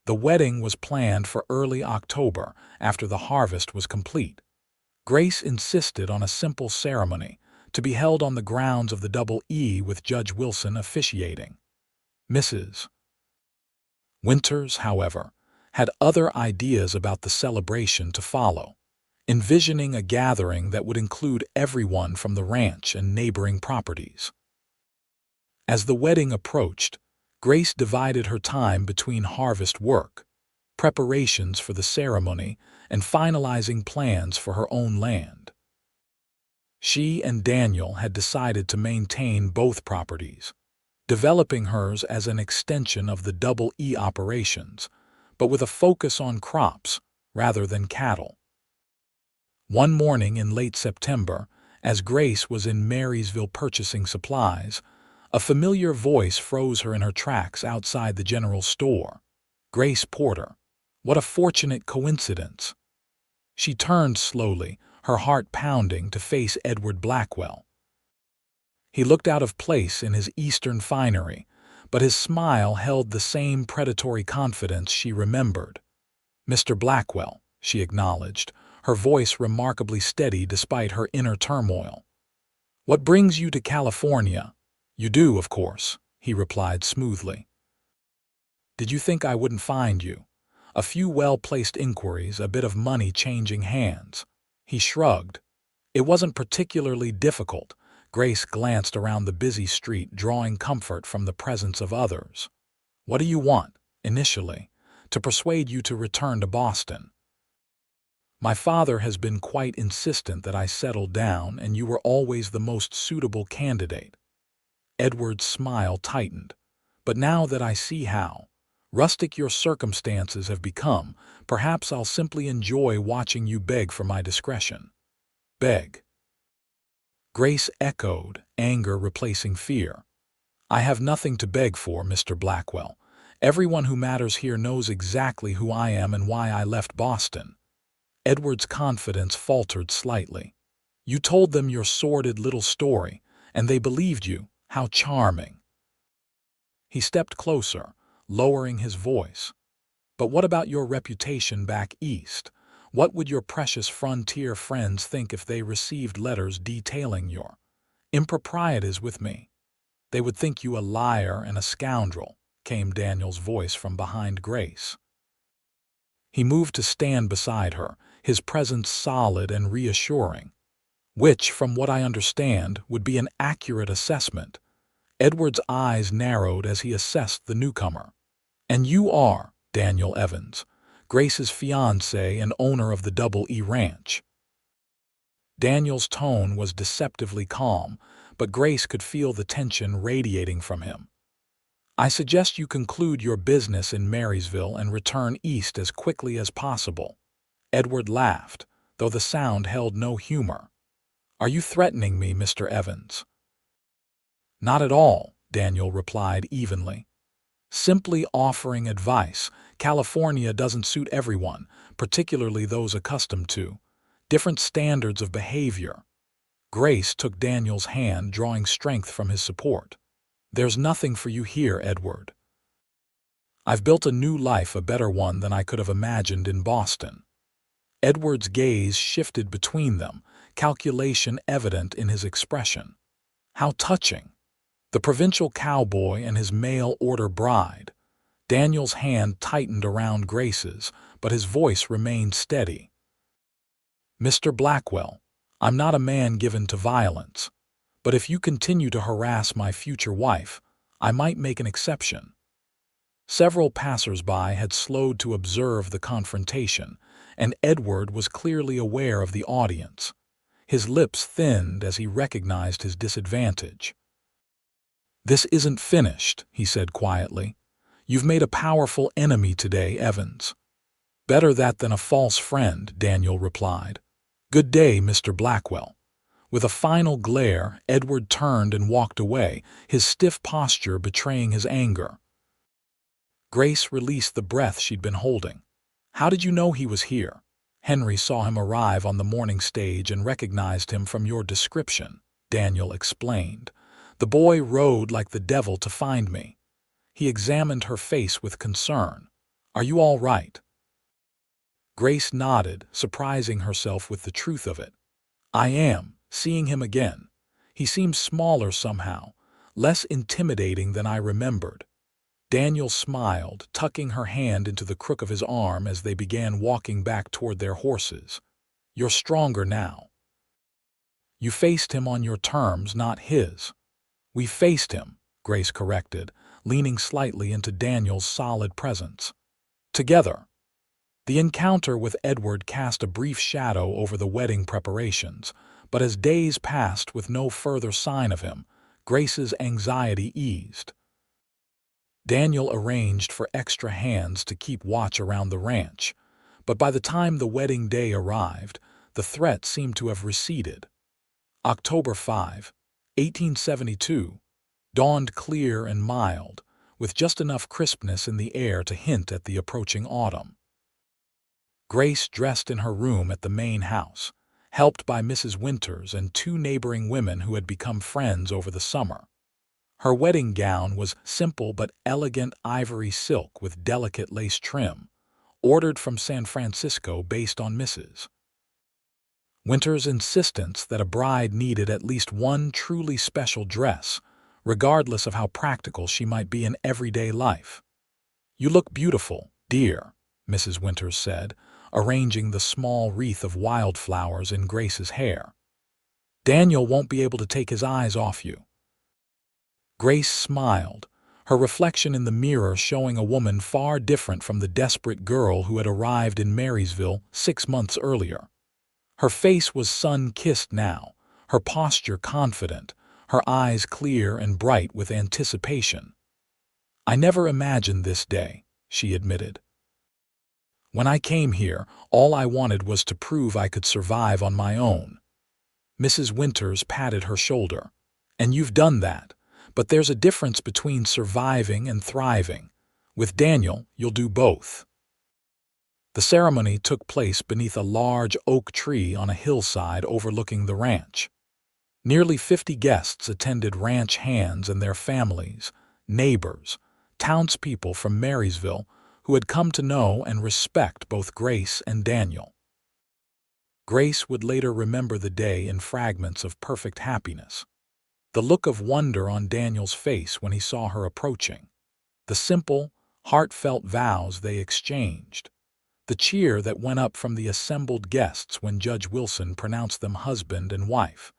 The wedding was planned for early October, after the harvest was complete. Grace insisted on a simple ceremony, to be held on the grounds of the Double E with Judge Wilson officiating. Mrs. Winters, however, had other ideas about the celebration to follow, envisioning a gathering that would include everyone from the ranch and neighboring properties. As the wedding approached, Grace divided her time between harvest work, preparations for the ceremony, and finalizing plans for her own land. She and Daniel had decided to maintain both properties, developing hers as an extension of the Double E operations, but with a focus on crops rather than cattle. One morning in late September, as Grace was in Marysville purchasing supplies, a familiar voice froze her in her tracks outside the general store. Grace Porter. What a fortunate coincidence. She turned slowly, her heart pounding, to face Edward Blackwell. He looked out of place in his Eastern finery, but his smile held the same predatory confidence she remembered. "Mr. Blackwell," she acknowledged, her voice remarkably steady despite her inner turmoil. "What brings you to California?" "You do, of course," he replied smoothly. "Did you think I wouldn't find you? A few well-placed inquiries, a bit of money changing hands." He shrugged. "It wasn't particularly difficult." Grace glanced around the busy street, drawing comfort from the presence of others. "What do you want, initially?" "To persuade you to return to Boston. My father has been quite insistent that I settle down, and you were always the most suitable candidate." Edward's smile tightened. "But now that I see how rustic your circumstances have become, perhaps I'll simply enjoy watching you beg for my discretion." "Beg?" Grace echoed, anger replacing fear. "I have nothing to beg for, Mr. Blackwell. Everyone who matters here knows exactly who I am and why I left Boston." Edward's confidence faltered slightly. "You told them your sordid little story, and they believed you. How charming." He stepped closer, lowering his voice. "But what about your reputation back east? What would your precious frontier friends think if they received letters detailing your improprieties with me?" "They would think you a liar and a scoundrel," came Daniel's voice from behind Grace. He moved to stand beside her, his presence solid and reassuring. "Which, from what I understand, would be an accurate assessment." Edward's eyes narrowed as he assessed the newcomer. "And you are Daniel Evans, Grace's fiancé and owner of the Double E Ranch." Daniel's tone was deceptively calm, but Grace could feel the tension radiating from him. "I suggest you conclude your business in Marysville and return east as quickly as possible." Edward laughed, though the sound held no humor. "Are you threatening me, Mr. Evans?" "Not at all," Daniel replied evenly. "Simply offering advice. California doesn't suit everyone, particularly those accustomed to different standards of behavior." Grace took Daniel's hand, drawing strength from his support. "There's nothing for you here, Edward. I've built a new life, a better one than I could have imagined in Boston." Edward's gaze shifted between them, calculation evident in his expression. How touching! The provincial cowboy and his mail-order bride. Daniel's hand tightened around Grace's, but his voice remained steady. "Mr. Blackwell, I'm not a man given to violence, but if you continue to harass my future wife, I might make an exception." Several passers-by had slowed to observe the confrontation, and Edward was clearly aware of the audience. His lips thinned as he recognized his disadvantage. "This isn't finished," he said quietly. "You've made a powerful enemy today, Evans." "Better that than a false friend," Daniel replied. "Good day, Mr. Blackwell." With a final glare, Edward turned and walked away, his stiff posture betraying his anger. Grace released the breath she'd been holding. "How did you know he was here?" "Henry saw him arrive on the morning stage and recognized him from your description," Daniel explained. "The boy rode like the devil to find me." He examined her face with concern. "Are you all right?" Grace nodded, surprising herself with the truth of it. "I am, seeing him again. He seems smaller somehow, less intimidating than I remembered." Daniel smiled, tucking her hand into the crook of his arm as they began walking back toward their horses. "You're stronger now. You faced him on your terms, not his." "We faced him," Grace corrected, leaning slightly into Daniel's solid presence. "Together." The encounter with Edward cast a brief shadow over the wedding preparations, but as days passed with no further sign of him, Grace's anxiety eased. Daniel arranged for extra hands to keep watch around the ranch, but by the time the wedding day arrived, the threat seemed to have receded. October 5, 1872, dawned clear and mild, with just enough crispness in the air to hint at the approaching autumn. Grace dressed in her room at the main house, helped by Mrs. Winters and two neighboring women who had become friends over the summer. Her wedding gown was simple but elegant ivory silk with delicate lace trim, ordered from San Francisco based on Mrs. Winters' insistence that a bride needed at least one truly special dress, regardless of how practical she might be in everyday life. "You look beautiful, dear," Mrs. Winters said, arranging the small wreath of wildflowers in Grace's hair. "Daniel won't be able to take his eyes off you." Grace smiled, her reflection in the mirror showing a woman far different from the desperate girl who had arrived in Marysville 6 months earlier. Her face was sun-kissed now, her posture confident, her eyes clear and bright with anticipation. "I never imagined this day," she admitted. "When I came here, all I wanted was to prove I could survive on my own." Mrs. Winters patted her shoulder. "And you've done that. But there's a difference between surviving and thriving. With Daniel, you'll do both." The ceremony took place beneath a large oak tree on a hillside overlooking the ranch. Nearly 50 guests attended ranch hands and their families, neighbors, townspeople from Marysville who had come to know and respect both Grace and Daniel. Grace would later remember the day in fragments of perfect happiness. The look of wonder on Daniel's face when he saw her approaching. The simple, heartfelt vows they exchanged. The cheer that went up from the assembled guests when Judge Wilson pronounced them husband and wife.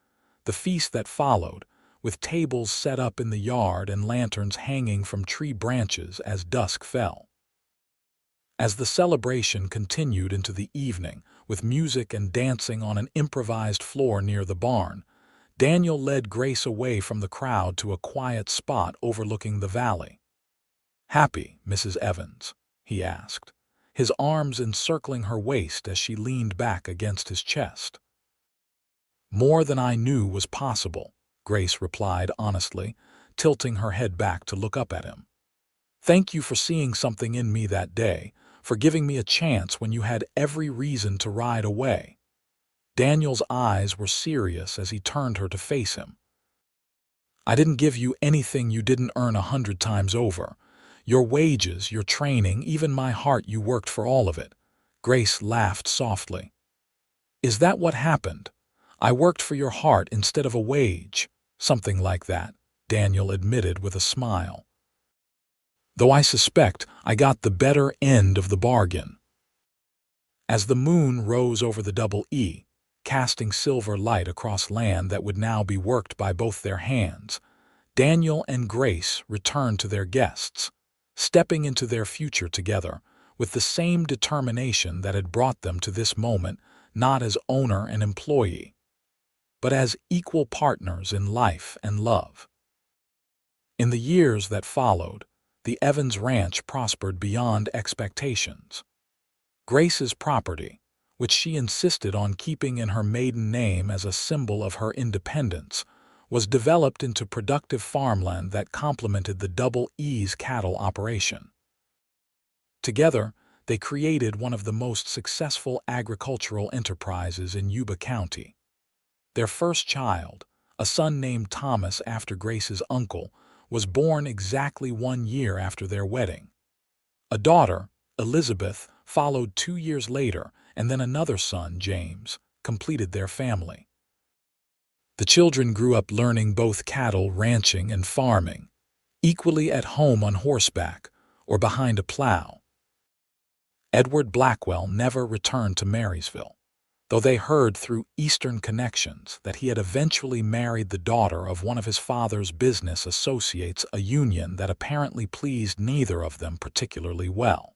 The feast that followed, with tables set up in the yard and lanterns hanging from tree branches as dusk fell. As the celebration continued into the evening, with music and dancing on an improvised floor near the barn, Daniel led Grace away from the crowd to a quiet spot overlooking the valley. "Happy, Mrs. Evans?" he asked, his arms encircling her waist as she leaned back against his chest. "More than I knew was possible," Grace replied honestly, tilting her head back to look up at him. "Thank you for seeing something in me that day, for giving me a chance when you had every reason to ride away." Daniel's eyes were serious as he turned her to face him. "I didn't give you anything you didn't earn 100 times over. Your wages, your training, even my heart, you worked for all of it." Grace laughed softly. "Is that what happened? I worked for your heart instead of a wage, something like that, Daniel admitted with a smile. Though I suspect I got the better end of the bargain. As the moon rose over the double E, casting silver light across land that would now be worked by both their hands, Daniel and Grace returned to their guests, stepping into their future together with the same determination that had brought them to this moment, not as owner and employee, but as equal partners in life and love. In the years that followed, the Evans Ranch prospered beyond expectations. Grace's property, which she insisted on keeping in her maiden name as a symbol of her independence, was developed into productive farmland that complemented the Double E's cattle operation. Together, they created one of the most successful agricultural enterprises in Yuba County. Their first child, a son named Thomas after Grace's uncle, was born exactly 1 year after their wedding. A daughter, Elizabeth, followed 2 years later, and then another son, James, completed their family. The children grew up learning both cattle ranching and farming, equally at home on horseback or behind a plow. Edward Blackwell never returned to Marysville, though they heard through Eastern connections that he had eventually married the daughter of one of his father's business associates, a union that apparently pleased neither of them particularly well.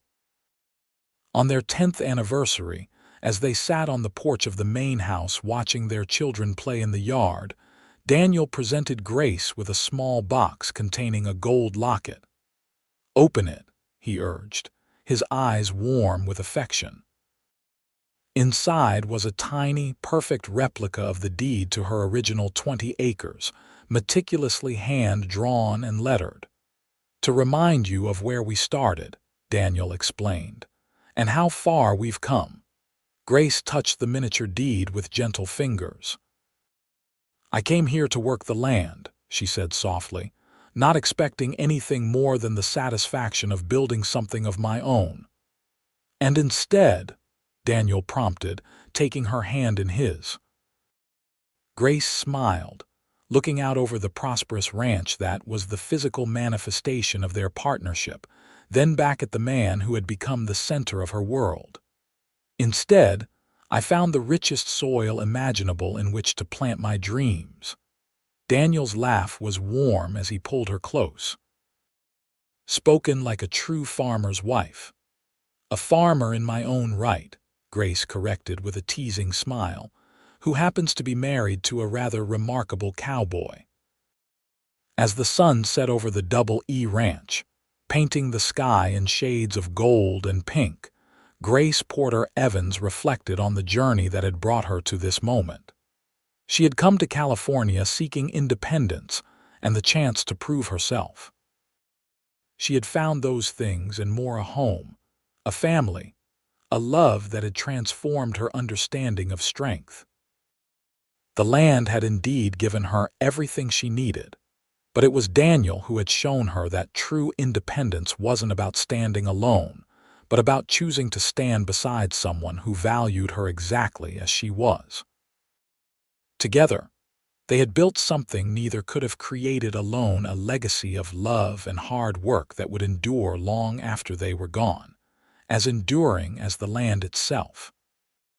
On their 10th anniversary, as they sat on the porch of the main house watching their children play in the yard, Daniel presented Grace with a small box containing a gold locket. "Open it," he urged, his eyes warm with affection. Inside was a tiny, perfect replica of the deed to her original 20 acres, meticulously hand-drawn and lettered. "To remind you of where we started," Daniel explained, "and how far we've come." Grace touched the miniature deed with gentle fingers. "I came here to work the land," she said softly, "not expecting anything more than the satisfaction of building something of my own." "And instead," Daniel prompted, taking her hand in his. Grace smiled, looking out over the prosperous ranch that was the physical manifestation of their partnership, then back at the man who had become the center of her world. "Instead, I found the richest soil imaginable in which to plant my dreams." Daniel's laugh was warm as he pulled her close. "Spoken like a true farmer's wife." "A farmer in my own right," Grace corrected with a teasing smile, "who happens to be married to a rather remarkable cowboy." As the sun set over the Double E Ranch, painting the sky in shades of gold and pink, Grace Porter Evans reflected on the journey that had brought her to this moment. She had come to California seeking independence and the chance to prove herself. She had found those things and more: a home, a family, a love that had transformed her understanding of strength. The land had indeed given her everything she needed, but it was Daniel who had shown her that true independence wasn't about standing alone, but about choosing to stand beside someone who valued her exactly as she was. Together, they had built something neither could have created alone: a legacy of love and hard work that would endure long after they were gone, as enduring as the land itself.